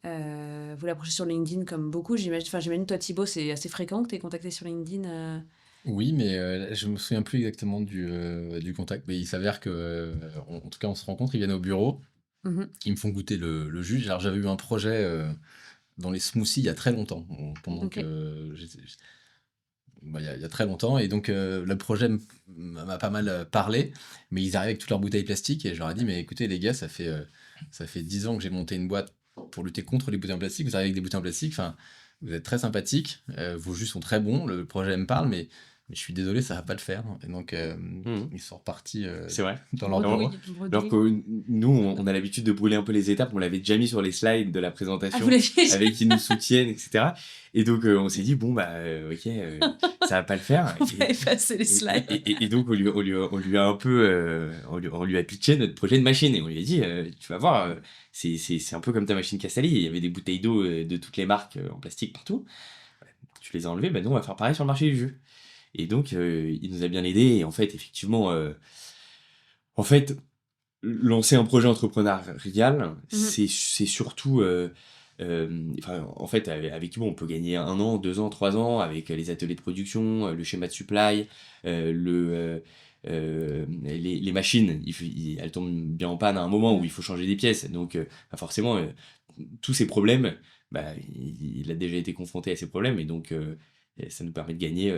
Vous l'approchez sur LinkedIn comme beaucoup, j'imagine. Enfin, j'imagine, toi, Thibaut, c'est assez fréquent que tu es contacté sur LinkedIn. Oui, mais je me souviens plus exactement du contact. Mais il s'avère que, en tout cas, on se rencontre, ils viennent au bureau, Mhm. ils me font goûter le jus. Alors, j'avais eu un projet dans les smoothies il y a très longtemps, pendant Ok. que il y a très longtemps, et donc le projet m'a pas mal parlé, mais ils arrivent avec toutes leurs bouteilles plastiques, et je leur ai dit, mais écoutez les gars, ça fait 10 ans que j'ai monté une boîte pour lutter contre les bouteilles en plastique, vous arrivez avec des bouteilles en plastique, enfin, vous êtes très sympathiques, vos jus sont très bons, le projet me parle, mais je suis désolé, ça va pas le faire. Et donc ils sont repartis C'est vrai. dans leur Bredouille. bureau. Alors que nous, on a l'habitude de brûler un peu les étapes, on l'avait déjà mis sur les slides de la Ah, présentation, vous l'aviez avec qui nous soutiennent, etc. Et donc, on s'est dit, bon, bah, ok, ça va pas le faire. On va effacer les slides. Et donc, on lui a un peu, on lui a pitché notre projet de machine, et on lui a dit, tu vas voir, c'est un peu comme ta machine Casali, il y avait des bouteilles d'eau de toutes les marques en plastique partout. Tu les as enlevées, bah, nous, on va faire pareil sur le marché du jus. Et donc, il nous a bien aidé. Et en fait, effectivement, lancer un projet entrepreneurial, c'est surtout. En fait, avec Thibaut, on peut gagner 1 an, 2 ans, 3 ans avec les ateliers de production, le schéma de supply, les machines. Elles tombent bien en panne à un moment où il faut changer des pièces. Donc, forcément, tous ces problèmes, bah, il a déjà été confronté à ces problèmes. Et donc, ça nous permet de gagner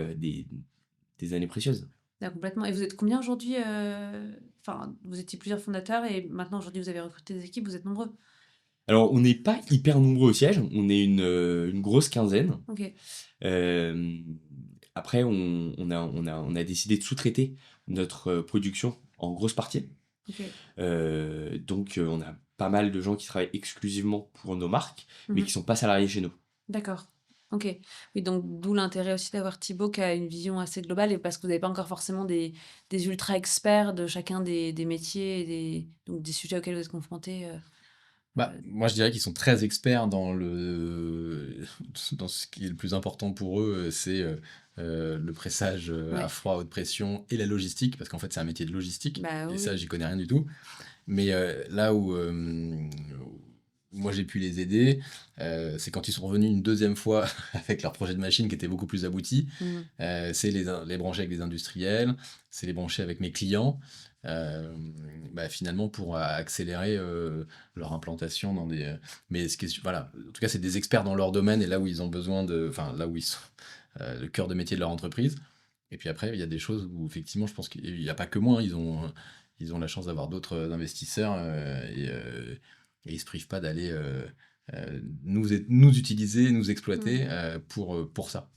des années précieuses. Ah, complètement. Et vous êtes combien aujourd'hui Enfin, vous étiez plusieurs fondateurs et maintenant, aujourd'hui, vous avez recruté des équipes, vous êtes nombreux. Alors, on n'est pas hyper nombreux au siège, on est une grosse quinzaine. Ok. Après, on a décidé de sous-traiter notre production en grosse partie. Ok. Donc, on a pas mal de gens qui travaillent exclusivement pour nos marques, mais Mhm. qui sont pas salariés chez nous. D'accord. Ok. Oui, donc d'où l'intérêt aussi d'avoir Thibaut qui a une vision assez globale et parce que vous n'avez pas encore forcément des ultra experts de chacun des métiers et donc des sujets auxquels vous êtes confrontés. Moi, je dirais qu'ils sont très experts dans ce qui est le plus important pour eux, c'est le pressage Ouais. à froid, à haute pression, et la logistique, parce qu'en fait, c'est un métier de logistique, Bah et oui. ça, j'y connais rien du tout. Mais là où moi j'ai pu les aider, c'est quand ils sont revenus une deuxième fois avec leur projet de machine qui était beaucoup plus abouti. C'est les brancher avec les industriels, c'est les brancher avec mes clients, finalement pour accélérer leur implantation dans des. Mais voilà, en tout cas, c'est des experts dans leur domaine et là où ils ont besoin enfin là où ils sont le cœur de métier de leur entreprise. Et puis après, il y a des choses où effectivement, je pense qu'il n'y a pas que moi, ils ont la chance d'avoir d'autres investisseurs et ils se privent pas d'aller nous utiliser, nous exploiter pour ça.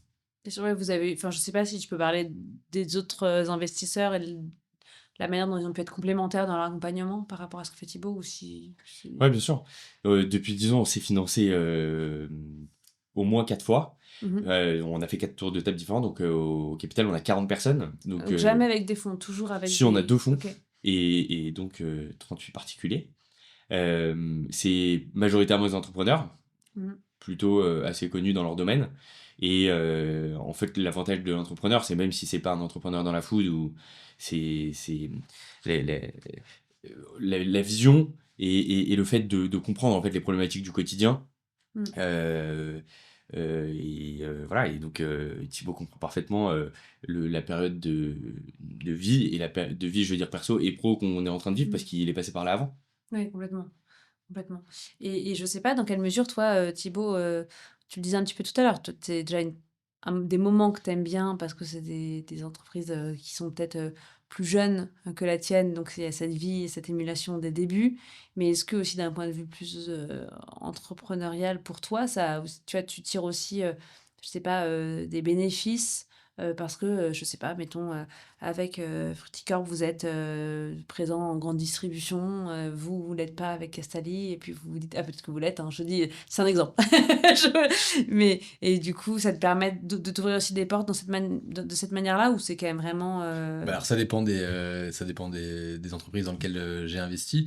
Et sur ouais, vous avez enfin, je sais pas si tu peux parler des autres, investisseurs et la manière dont ils ont pu être complémentaires dans leur accompagnement par rapport à ce que fait Thibaut ou si Ouais, bien sûr. Depuis 10 ans, on s'est financé au moins 4 fois. Mmh. On a fait 4 tours de table différents. Donc, au capital, on a 40 personnes. Donc, Jamais avec des fonds, toujours avec si on a des 2 fonds OK. et donc 38 particuliers. C'est majoritairement des entrepreneurs, Mmh. plutôt assez connus dans leur domaine. Et en fait, l'avantage de l'entrepreneur, c'est même si c'est pas un entrepreneur dans la food, ou c'est la, la- la vision et le fait de comprendre en fait les problématiques du quotidien. Mmh. Voilà, et donc Thibaut comprend parfaitement la période de vie, et la période de vie, je veux dire perso et pro, qu'on est en train de vivre parce qu'il est passé par là avant. Ouais, complètement, complètement. Et je sais pas dans quelle mesure toi, Thibaut, tu le disais un petit peu tout à l'heure, toi, tu déjà des moments que tu aimes bien parce que c'est des entreprises, qui sont peut-être, plus jeunes, que la tienne, donc il y a cette vie et cette émulation des débuts. Mais est-ce que aussi d'un point de vue plus, entrepreneurial pour toi, ça aussi tu vois, tu tires aussi, je sais pas, des bénéfices, parce que, je sais pas, mettons, avec, Fruticorp, vous êtes, présent en grande distribution, vous l'êtes pas avec Castali et puis vous vous dites ah peut-être que vous l'êtes, hein, je dis c'est un exemple. Mais et du coup, ça te permet de t'ouvrir aussi des portes dans de cette manière-là ou c'est quand même vraiment, Alors ça dépend des entreprises dans lesquelles j'ai investi.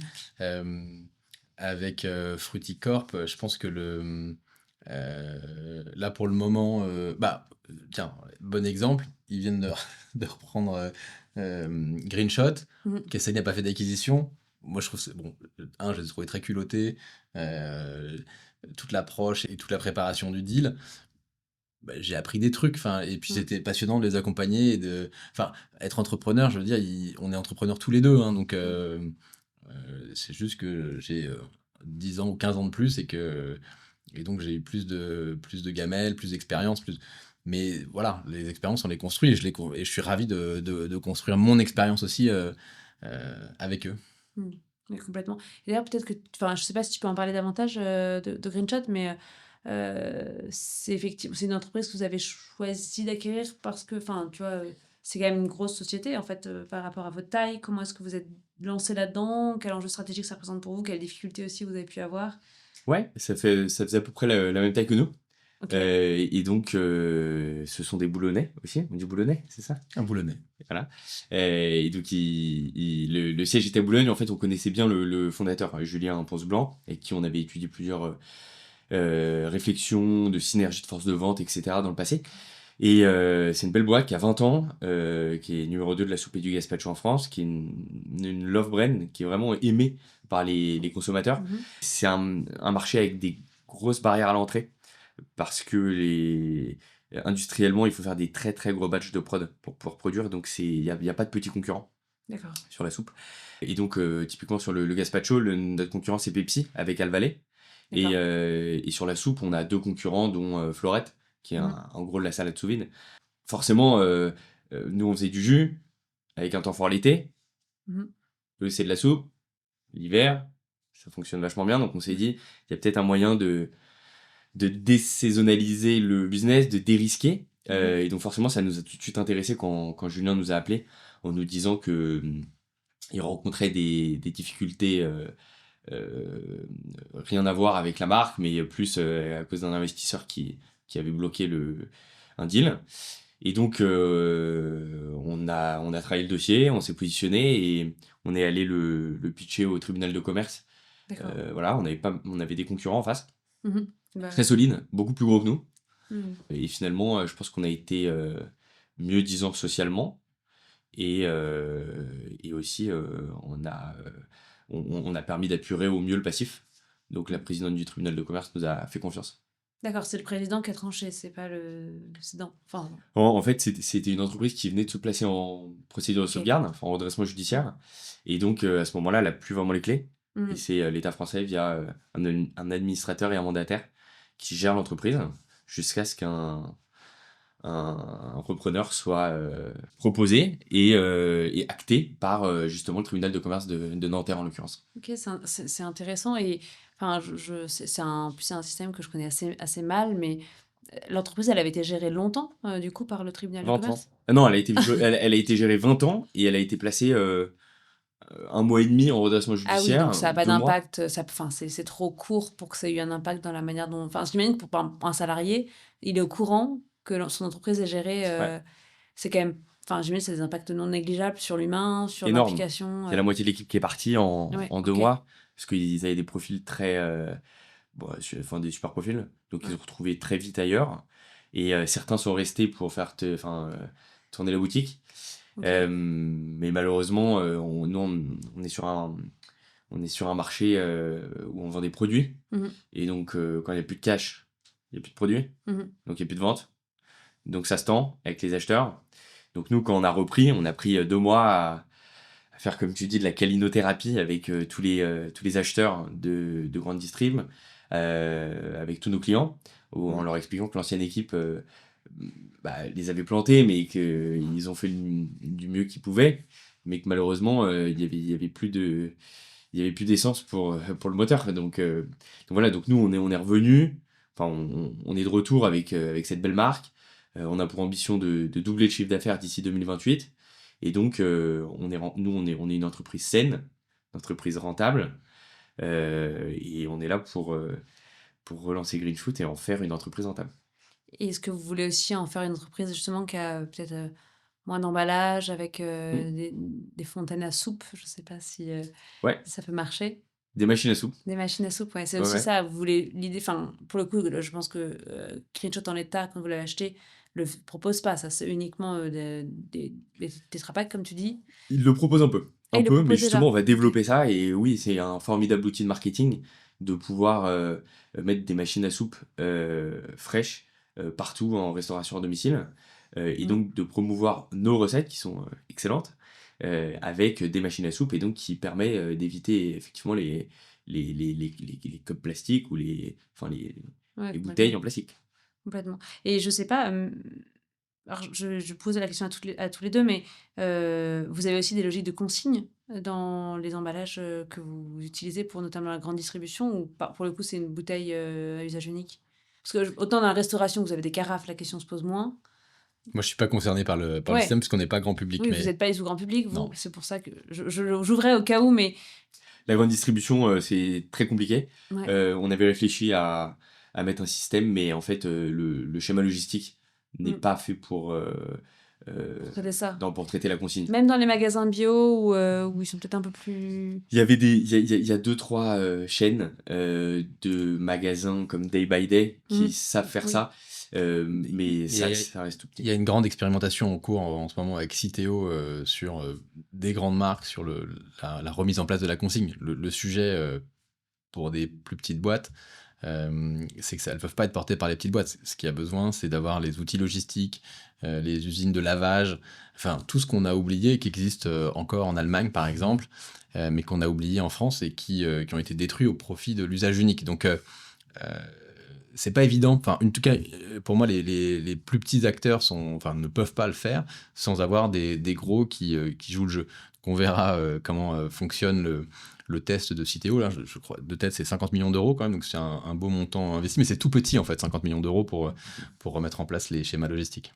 Avec Fruticorp, je pense que là pour le moment, tiens, bon exemple, ils viennent de reprendre Greenshot. Mmh. Cassani n'a pas fait d'acquisition. Moi je trouve bon, je les ai trouvés très culottés. Toute l'approche et toute la préparation du deal. J'ai appris des trucs, enfin, et puis Mmh. c'était passionnant de les accompagner enfin, être entrepreneur, je veux dire, on est entrepreneurs tous les deux, hein, donc Mmh. c'est juste que j'ai 10 ans ou 15 ans de plus et donc j'ai eu plus de gamelles, plus d'expérience, mais voilà, les expériences on les construit et je suis ravi de construire mon expérience aussi avec eux. Mmh. Oui, complètement. Et d'ailleurs, peut-être que enfin, je sais pas si tu peux en parler davantage, de Greenshot, mais, c'est une entreprise que vous avez choisi d'acquérir parce que, enfin, tu vois, c'est quand même une grosse société, en fait, par rapport à votre taille. Comment est-ce que vous êtes lancé là-dedans? Quel enjeu stratégique ça représente pour vous? Quelles difficultés aussi vous avez pu avoir? Ouais, ça faisait à peu près la même taille que nous. OK. Et donc, ce sont des Boulonnais aussi. On dit Boulonnais, c'est ça? Un boulonnais. Voilà. Et donc, le siège était à Boulogne. En fait, on connaissait bien le fondateur, Julien Ponce-Blanc, avec qui on avait étudié plusieurs réflexions de synergie de force de vente, etc. dans le passé. Et c'est une belle boîte qui a 20 ans, qui est numéro 2 de la soupe et du gazpacho en France, qui est une love brand, qui est vraiment aimée par les consommateurs. Mmh. C'est un marché avec des grosses barrières à l'entrée, parce que industriellement, il faut faire des très très gros batchs de prod pour pouvoir produire, donc il n'y a pas de petits concurrents D'accord. sur la soupe. Et donc, typiquement sur le gazpacho, notre concurrent c'est Pepsi avec Alvalet. D'accord. Et sur la soupe, on a 2 concurrents, dont Florette, qui est Mmh. en gros de la salade sous vide. Forcément, nous on faisait du jus avec un temps fort l'été. Mmh. Eux, c'est de la soupe. L'hiver, ça fonctionne vachement bien. Donc on s'est dit, il y a peut-être un moyen de désaisonnaliser le business, de dérisquer. Et donc forcément, ça nous a tout de suite intéressé quand Julien nous a appelés en nous disant que il rencontrait des difficultés rien à voir avec la marque, mais plus à cause d'un investisseur qui avait bloqué un deal. Et donc, on a travaillé le dossier, on s'est positionné et on est allé le pitcher au tribunal de commerce. D'accord. Voilà, on avait des concurrents en face, Mmh. Bah, très solides, beaucoup plus gros que nous. mmh. Et finalement, je pense qu'on a été mieux disant socialement. Et aussi, on a permis d'apurer au mieux le passif. Donc la présidente du tribunal de commerce nous a fait confiance. D'accord, c'est le président qui a tranché, c'est pas le président. Enfin, En fait, c'était une entreprise qui venait de se placer en procédure de ok. sauvegarde, enfin en redressement judiciaire. Et donc, à ce moment-là, elle n'a plus vraiment les clés. Et Mhm. c'est l'État français, via un administrateur et un mandataire, qui gère l'entreprise jusqu'à ce qu'un repreneur soit proposé et acté par justement le tribunal de commerce de Nanterre, en l'occurrence. Ok, c'est intéressant et enfin, c'est un système que je connais assez mal, mais l'entreprise, elle avait été gérée longtemps, du coup, par le tribunal de 20 ans. commerce. Ah non, elle a été gérée 20 ans et elle a été placée 1 mois et demi en redressement Ah oui, judiciaire, donc ça n'a pas 2 mois. d'impact, enfin, c'est trop court pour que ça ait eu un impact dans la manière dont. Enfin, j'imagine que pour un salarié, il est au courant que son entreprise est gérée. Ouais, C'est quand même. Enfin, j'imagine que ça a des impacts non négligeables sur l'humain, sur énorme. l'implication. Il y a la moitié de l'équipe qui est partie Ouais, en 2 ok. mois, parce qu'ils avaient des profils très. Bon, enfin, des super profils. Donc ils Ouais. ont retrouvé très vite ailleurs. Et certains sont restés pour faire tourner la boutique. Ok. Mais malheureusement, nous, on est on est sur un marché où on vend des produits. Mhm, Et donc, quand il n'y a plus de cash, il n'y a plus de produits. mhm. Donc, il n'y a plus de vente. Donc, ça se tend avec les acheteurs. Donc, nous, quand on a repris, on a pris 2 mois à faire, comme tu dis, de la calinothérapie avec tous les acheteurs de grandes distrib, avec tous nos clients, en leur expliquant que l'ancienne équipe les avait plantés, mais qu'ils ont fait du mieux qu'ils pouvaient, mais que malheureusement, il y avait plus il y avait plus d'essence pour le moteur. Donc voilà, donc nous, on est revenu, enfin, on est de retour avec cette belle marque. On a pour ambition de doubler le chiffre d'affaires d'ici 2028. Et donc, on est une entreprise saine, une entreprise rentable, et on est là pour relancer Green Foot et en faire une entreprise rentable. Et est-ce que vous voulez aussi en faire une entreprise justement qui a peut-être moins d'emballage, avec Mm. des fontaines à soupe? Je sais pas si Ouais, ça peut marcher. des machines à soupe. Des machines à soupe, ouais, c'est Ouais, aussi ouais. ça. Vous voulez l'idée, enfin, pour le coup, je pense que Cleanshot en l'état, quand vous l'avez acheté, propose pas ça. C'est uniquement des Tetra Pak, comme tu dis. Il le propose Et un il le peu, mais propose justement, déjà. on va Ok. développer ça. Et oui, c'est un formidable outil de marketing de pouvoir mettre des machines à soupe fraîches partout en restauration à domicile. Et Mm. donc de promouvoir nos recettes qui sont excellentes avec des machines à soupe et donc qui permet d'éviter effectivement les cups plastiques ou Ouais, les bouteilles complètement. en plastique. Complètement. Et je sais pas, alors je pose la question à tous les deux, mais vous avez aussi des logiques de consigne dans les emballages que vous utilisez pour notamment la grande distribution, ou pas, pour le coup, c'est une bouteille à usage unique? Parce que autant dans la restauration, vous avez des carafes, la question se pose moins. Moi, je suis pas concerné par le système Ouais, parce qu'on n'est pas grand public, oui, vous mais n'êtes pas les sous grand public, vous. non. C'est pour ça que j'ouvrais au cas où, mais La grande distribution, c'est très compliqué. ouais, On avait réfléchi à mettre un système, mais en fait, le schéma logistique n'est mm, pas fait pour traiter ça. pour traiter la consigne. Même dans les magasins bio où ils sont peut-être un peu plus. Il y a deux, trois chaînes de magasins comme Day by Day Mm, qui savent faire oui. ça, mais ça reste tout Il y a petit. une grande expérimentation en cours en ce moment avec Citeo sur des grandes marques, sur la remise en place de la consigne. Le sujet pour des plus petites boîtes, c'est que elles ne peuvent pas être portées par les petites boîtes. Ce qu'il y a besoin, c'est d'avoir les outils logistiques, les usines de lavage, enfin tout ce qu'on a oublié, qui existe encore en Allemagne par exemple, mais qu'on a oublié en France et qui ont été détruits au profit de l'usage unique. Donc c'est pas évident. Enfin, en tout cas, pour moi, les plus petits acteurs ne peuvent pas le faire sans avoir des gros qui jouent le jeu. Donc, on verra comment fonctionne le test de Citeo. Là, je crois, de tête, c'est 50 millions d'euros quand même, donc c'est un beau montant investi, mais c'est tout petit en fait, 50 millions d'euros pour remettre en place les schémas logistiques.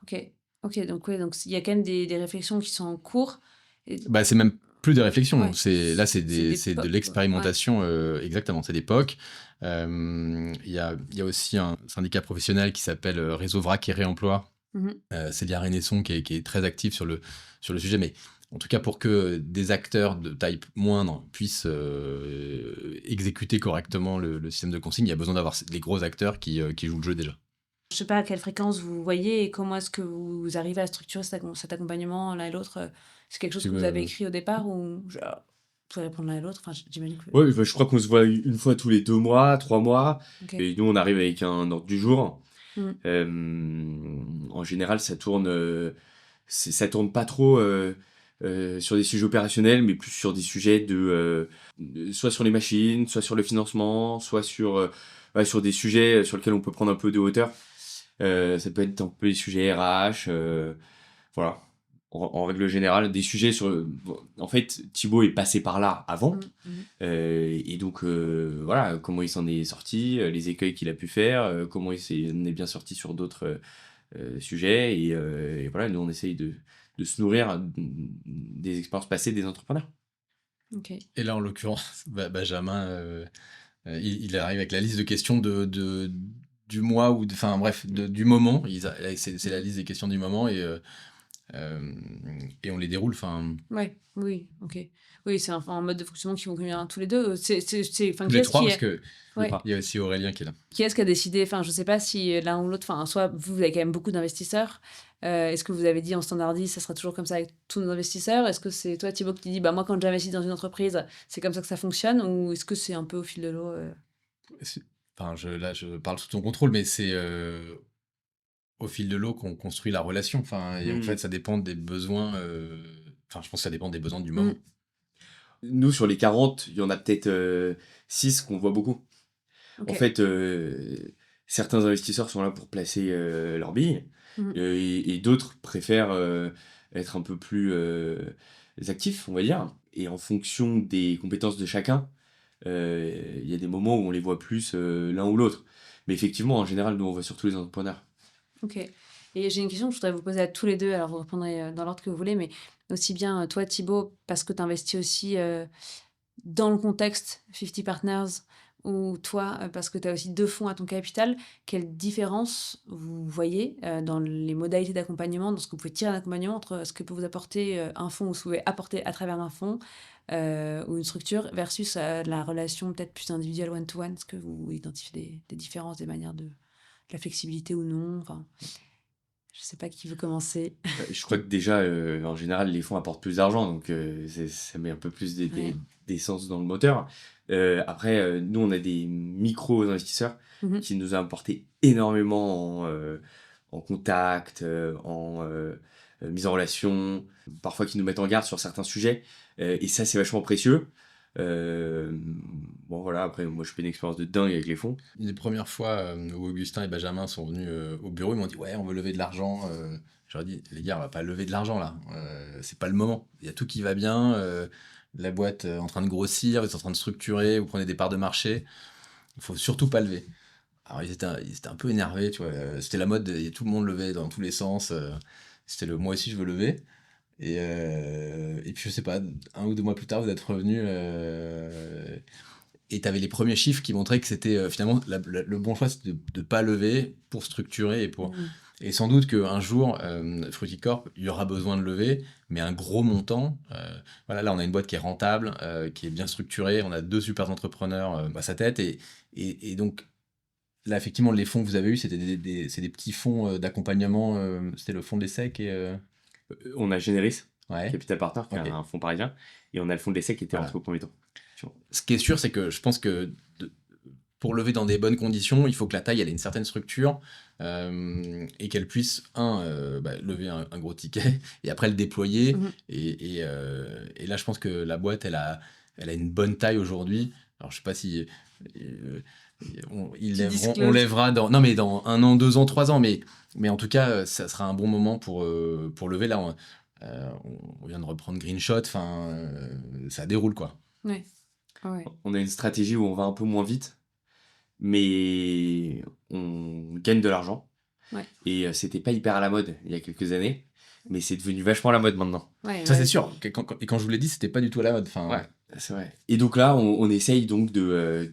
Ok, ok, donc ouais, donc il y a quand même des réflexions qui sont en cours. Et, Bah, c'est même plus des réflexions, ouais, là c'est des c'est de ouais, l'expérimentation, exactement, c'est des POC. Il y a aussi un syndicat professionnel qui s'appelle Réseau Vrac et Réemploi. mhm. Célia Renesson qui est très active sur le sujet, mais en tout cas pour que des acteurs de taille moindre puissent exécuter correctement le système de consigne, il y a besoin d'avoir les gros acteurs qui jouent le jeu déjà. Je sais pas à quelle fréquence vous voyez et comment est-ce que vous arrivez à structurer cet accompagnement l'un et l'autre. C'est quelque chose Tu que vous avez veux- écrit au départ ou pouvez répondre l'un à l'autre. Enfin, j'imagine que... Ouais, bah, je crois qu'on se voit une fois tous les 2 mois, 3 mois. Ok. Et nous, on arrive avec un ordre du jour. Mm. En général, ça tourne pas trop sur des sujets opérationnels, mais plus sur des sujets soit sur les machines, soit sur le financement, soit sur des sujets sur lesquels on peut prendre un peu de hauteur. Ça peut être un peu des sujets RH, voilà. En règle générale, des sujets en fait, Thibaut est passé par là avant. Et donc, voilà, comment il s'en est sorti, les écueils qu'il a pu faire, comment il s'en est bien sorti sur d'autres sujets. Et voilà, nous, on essaye de se nourrir des expériences passées des entrepreneurs. Ok. Et là, en l'occurrence, Benjamin, il arrive avec la liste de questions du mois, enfin bref, du moment. C'est la liste des questions du moment et on les déroule. Ouais, oui, ok. Oui, c'est un mode de fonctionnement qui fonctionne tous les deux. Enfin, Tous les trois, parce que Ouais. il y a aussi Aurélien qui est là. Qui est-ce qui a décidé, enfin, je sais pas si l'un ou l'autre, enfin, soit vous avez quand même beaucoup d'investisseurs. Est-ce que vous avez dit on standardise, ça sera toujours comme ça avec tous nos investisseurs? Est-ce que c'est toi, Thibaut, qui dis, bah, moi, quand j'investis dans une entreprise, c'est comme ça que ça fonctionne? Ou est-ce que c'est un peu au fil de l'eau Enfin, là, je parle sous ton contrôle, mais c'est au fil de l'eau qu'on construit la relation. Enfin, et en fait, ça dépend des besoins. Enfin, je pense que ça dépend des besoins du moment. Nous, sur les 40, il y en a peut-être 6 qu'on voit beaucoup. Ok. En fait, certains investisseurs sont là pour placer leurs billes, et d'autres préfèrent être un peu plus actifs, on va dire. Et en fonction des compétences de chacun, il y a des moments où on les voit plus l'un ou l'autre. Mais effectivement, en général, nous, on voit surtout les entrepreneurs. Ok. Et j'ai une question que je voudrais vous poser à tous les deux, alors vous répondrez dans l'ordre que vous voulez, mais aussi bien toi, Thibaut, parce que tu investis aussi dans le contexte 50 Partners, ou toi, parce que tu as aussi 2 fonds à ton capital, quelle différence vous voyez dans les modalités d'accompagnement, dans ce que vous pouvez tirer d'accompagnement entre ce que peut vous apporter un fonds ou ce que vous pouvez apporter à travers un fonds ou une structure versus la relation peut-être plus individuelle one-to-one? Est-ce que vous identifiez des différences, des manières de la flexibilité ou non? Enfin, je sais pas qui veut commencer. Je crois que déjà, en général, les fonds apportent plus d'argent, donc ça met un peu plus Ouais. d'essence dans le moteur. Après, nous, on a des micro-investisseurs qui nous ont apporté énormément en contact, en mise en relation, parfois qui nous mettent en garde sur certains sujets. Et ça, c'est vachement précieux. Bon, voilà, après, moi, je fais une expérience de dingue avec les fonds. Une des premières fois où Augustin et Benjamin sont venus au bureau, ils m'ont dit ouais, on veut lever de l'argent. J'aurais dit les gars, on va pas lever de l'argent là. C'est pas le moment. Il y a tout qui va bien. La boîte est en train de grossir, vous êtes en train de structurer, vous prenez des parts de marché. Il faut surtout pas lever. Alors ils étaient un peu énervés, tu vois. C'était la mode, tout le monde levait dans tous les sens. C'était le moi aussi je veux lever. Et puis je sais pas, 1 ou 2 mois plus tard, vous êtes revenus et tu avais les premiers chiffres qui montraient que c'était finalement le bon choix, c'était de pas lever pour structurer et sans doute qu'un jour, Fruticorp, il y aura besoin de lever, mais un gros montant. Voilà, là, on a une boîte qui est rentable, qui est bien structurée, on a 2 super entrepreneurs à sa tête, et donc là, effectivement, les fonds que vous avez eus, c'est des petits fonds d'accompagnement. C'était le fonds de l'ESSEC et... On a Generis, Ouais. Capital Partner, qui est un fonds parisien, et on a le fonds de l'ESSEC qui était Voilà. rentré au premier temps. Ce qui est sûr, c'est que je pense que pour lever dans des bonnes conditions, il faut que la taille elle ait une certaine structure et qu'elle puisse, lever un gros ticket et après le déployer. Et là, je pense que la boîte, elle a une bonne taille aujourd'hui. Alors, je sais pas si... on lèvera dans 1 an, 2 ans, 3 ans, mais en tout cas, ça sera un bon moment pour lever. Là, on vient de reprendre Greenshot, ça déroule, quoi. Ouais. Ouais. On a une stratégie où on va un peu moins vite, mais on gagne de l'argent. Ouais. Et c'était pas hyper à la mode il y a quelques années, mais c'est devenu vachement à la mode maintenant. Ouais, ça, c'est sûr. Et quand je vous l'ai dit, c'était pas du tout à la mode. Ouais, c'est vrai. Et donc là, on essaye donc de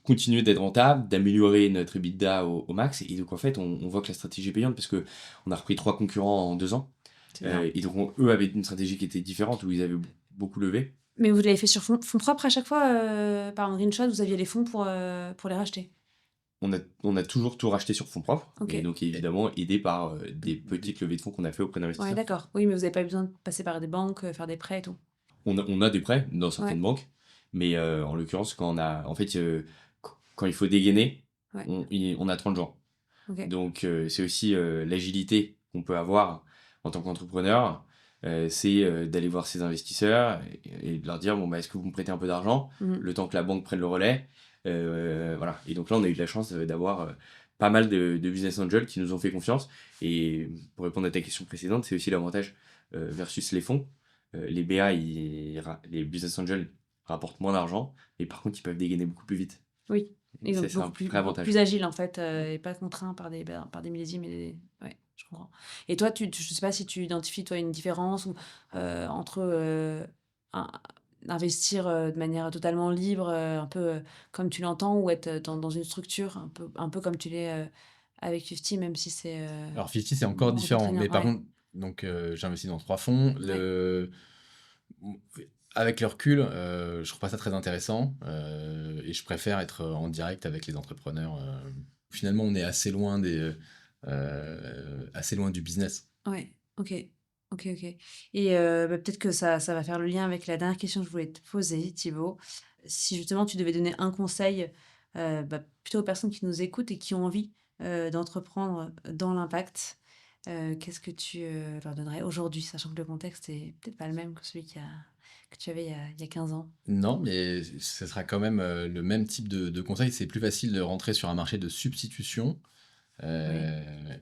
continuer d'être rentable, d'améliorer notre EBITDA au max. Et donc en fait, on voit que la stratégie est payante parce qu'on a repris 3 concurrents en 2 ans. Et donc eux avaient une stratégie qui était différente où ils avaient beaucoup levé. Mais vous l'avez fait sur fonds propres à chaque fois par exemple, Greenshot, vous aviez les fonds pour les racheter? On a toujours tout racheté sur fonds propres. Ok. Et donc évidemment aidé par des petites levées de fonds qu'on a fait auprès d'investisseurs. Ouais, d'accord. Oui, mais vous n'avez pas eu besoin de passer par des banques, faire des prêts et tout. On a des prêts dans certaines banques, mais en l'occurrence, quand il faut dégainer, on a 30 jours. Okay. Donc, c'est aussi l'agilité qu'on peut avoir en tant qu'entrepreneur. C'est d'aller voir ses investisseurs et de leur dire bon, est-ce que vous me prêtez un peu d'argent le temps que la banque prenne le relais. Voilà. Et donc là, on a eu de la chance d'avoir pas mal de business angels qui nous ont fait confiance. Et pour répondre à ta question précédente, c'est aussi l'avantage versus les fonds. Les BA, les business angels rapportent moins d'argent, mais par contre, ils peuvent dégainer beaucoup plus vite. Oui. Et donc c'est un beaucoup vrai avantage. plus agile en fait, et pas contraint par des millésimes. Ouais, je comprends. Et toi, je sais pas si tu identifies toi une différence entre investir de manière totalement libre, un peu comme tu l'entends, ou être dans une structure un peu comme tu l'es avec 50, même si c'est. Alors 50, c'est encore moins différent, contraignant. mais par contre, donc j'investis dans 3 fonds. Avec le recul, je trouve pas ça très intéressant, et je préfère être en direct avec les entrepreneurs. Finalement, on est assez loin du business. Ouais, ok. Et peut-être que ça va faire le lien avec la dernière question que je voulais te poser, Thibaut. Si justement tu devais donner un conseil plutôt aux personnes qui nous écoutent et qui ont envie d'entreprendre dans l'impact, qu'est-ce que tu leur donnerais aujourd'hui, sachant que le contexte est peut-être pas le même que celui que tu avais il y a 15 ans? Non, mais ce sera quand même le même type de conseil. C'est plus facile de rentrer sur un marché de substitution,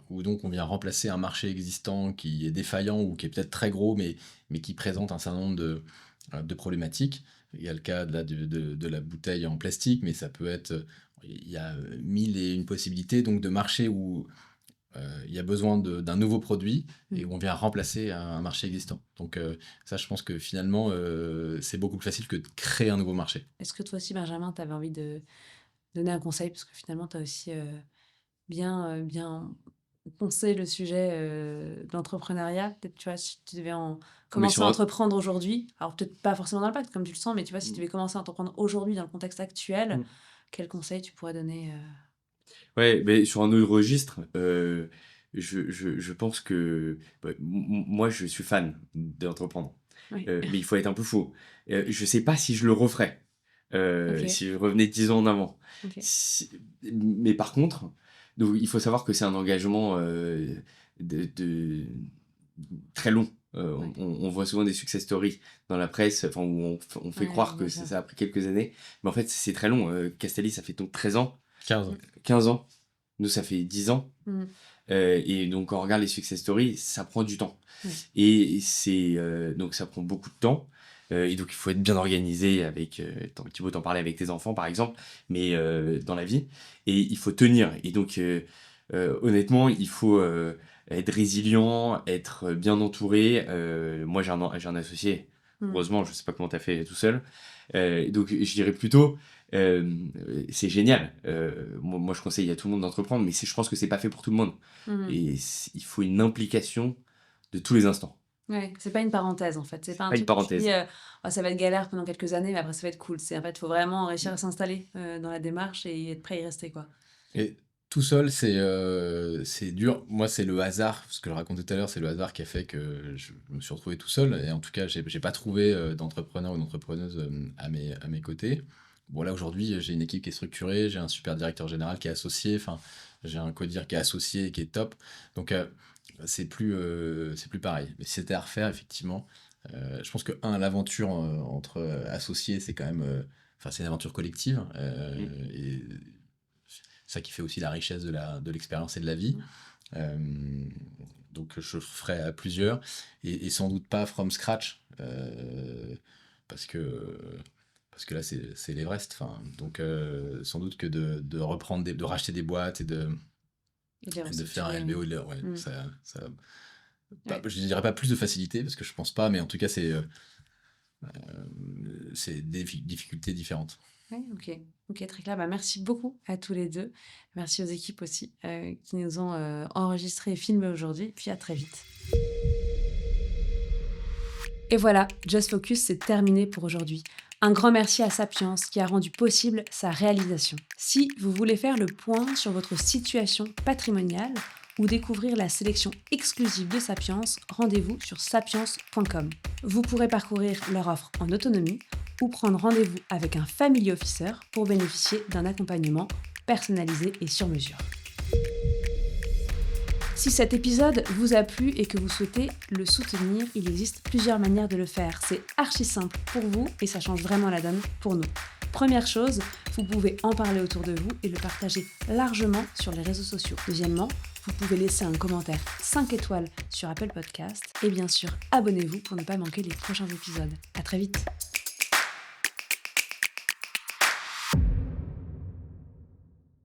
où donc on vient remplacer un marché existant qui est défaillant ou qui est peut-être très gros, mais qui présente un certain nombre de problématiques. Il y a le cas là, de la bouteille en plastique, mais ça peut être... Il y a 1001 possibilités donc de marchés où il y a besoin d'un nouveau produit et où on vient remplacer un marché existant. Donc ça, je pense que finalement, c'est beaucoup plus facile que de créer un nouveau marché. Est-ce que toi aussi, Benjamin, tu avais envie de donner un conseil? Parce que finalement, tu as aussi bien poncé le sujet de l'entrepreneuriat. Peut-être, tu vois, si tu devais commencer à entreprendre aujourd'hui, alors peut-être pas forcément dans l'impact, comme tu le sens, mais tu vois, si tu devais commencer à entreprendre aujourd'hui dans le contexte actuel, quel conseil tu pourrais donner Ouais, mais sur un autre registre, je pense que moi, je suis fan d'entreprendre. Oui. Mais il faut être un peu fou. Je sais pas si je le referais si je revenais 10 ans en avant. Ok. Mais par contre, donc, il faut savoir que c'est un engagement très long. On voit souvent des success stories dans la presse où on fait croire que ça a pris quelques années. Mais en fait, c'est très long. Castelli, ça fait donc 13 ans. 15 ans. Nous, ça fait 10 ans. Et donc, quand on regarde les success stories, ça prend du temps. Et donc, ça prend beaucoup de temps. Et donc, il faut être bien organisé avec... Thibaut t'en parlait avec tes enfants, par exemple, mais dans la vie. Et il faut tenir. Et donc, honnêtement, il faut être résilient, être bien entouré. Moi, j'ai un associé. Heureusement, je ne sais pas comment tu as fait tout seul. Donc, je dirais plutôt... c'est génial. Moi, je conseille à tout le monde d'entreprendre, mais je pense que c'est pas fait pour tout le monde. Et il faut une implication de tous les instants. Ouais, c'est pas une parenthèse en fait. C'est pas un truc qui dit ça va être galère pendant quelques années, mais après ça va être cool. En fait, il faut vraiment réussir à s'installer dans la démarche et être prêt à y rester, quoi. Et tout seul, c'est dur. Moi, c'est le hasard, ce que je racontais tout à l'heure, c'est le hasard qui a fait que je me suis retrouvé tout seul. Et en tout cas, j'ai pas trouvé d'entrepreneur ou d'entrepreneuse à mes côtés. Bon, là, aujourd'hui, j'ai une équipe qui est structurée, j'ai un super directeur général qui est associé, enfin, j'ai un codir qui est associé et qui est top. Donc, c'est plus pareil. Mais si c'était à refaire, effectivement, je pense que, l'aventure entre associés, c'est quand même... c'est une aventure collective. Et ça qui fait aussi la richesse de l'expérience et de la vie. Donc, je ferai à plusieurs. Et sans doute pas from scratch. Parce que là, c'est l'Everest. Donc, sans doute que de reprendre de racheter des boîtes et de faire un LBO. Je dirais pas plus de facilité, parce que je pense pas, mais en tout cas, c'est des difficultés différentes. Ouais, ok, très clair. Merci beaucoup à tous les deux. Merci aux équipes aussi qui nous ont enregistrés et filmés aujourd'hui. Puis à très vite. Et voilà, Just Focus, c'est terminé pour aujourd'hui. Un grand merci à Sapiens qui a rendu possible sa réalisation. Si vous voulez faire le point sur votre situation patrimoniale, ou découvrir la sélection exclusive de Sapiens, rendez-vous sur sapiens.com. Vous pourrez parcourir leur offre en autonomie ou prendre rendez-vous avec un family officer pour bénéficier d'un accompagnement personnalisé et sur mesure. Si cet épisode vous a plu et que vous souhaitez le soutenir, il existe plusieurs manières de le faire. C'est archi simple pour vous et ça change vraiment la donne pour nous. Première chose, vous pouvez en parler autour de vous et le partager largement sur les réseaux sociaux. Deuxièmement, vous pouvez laisser un commentaire 5 étoiles sur Apple Podcast et bien sûr, abonnez-vous pour ne pas manquer les prochains épisodes. À très vite.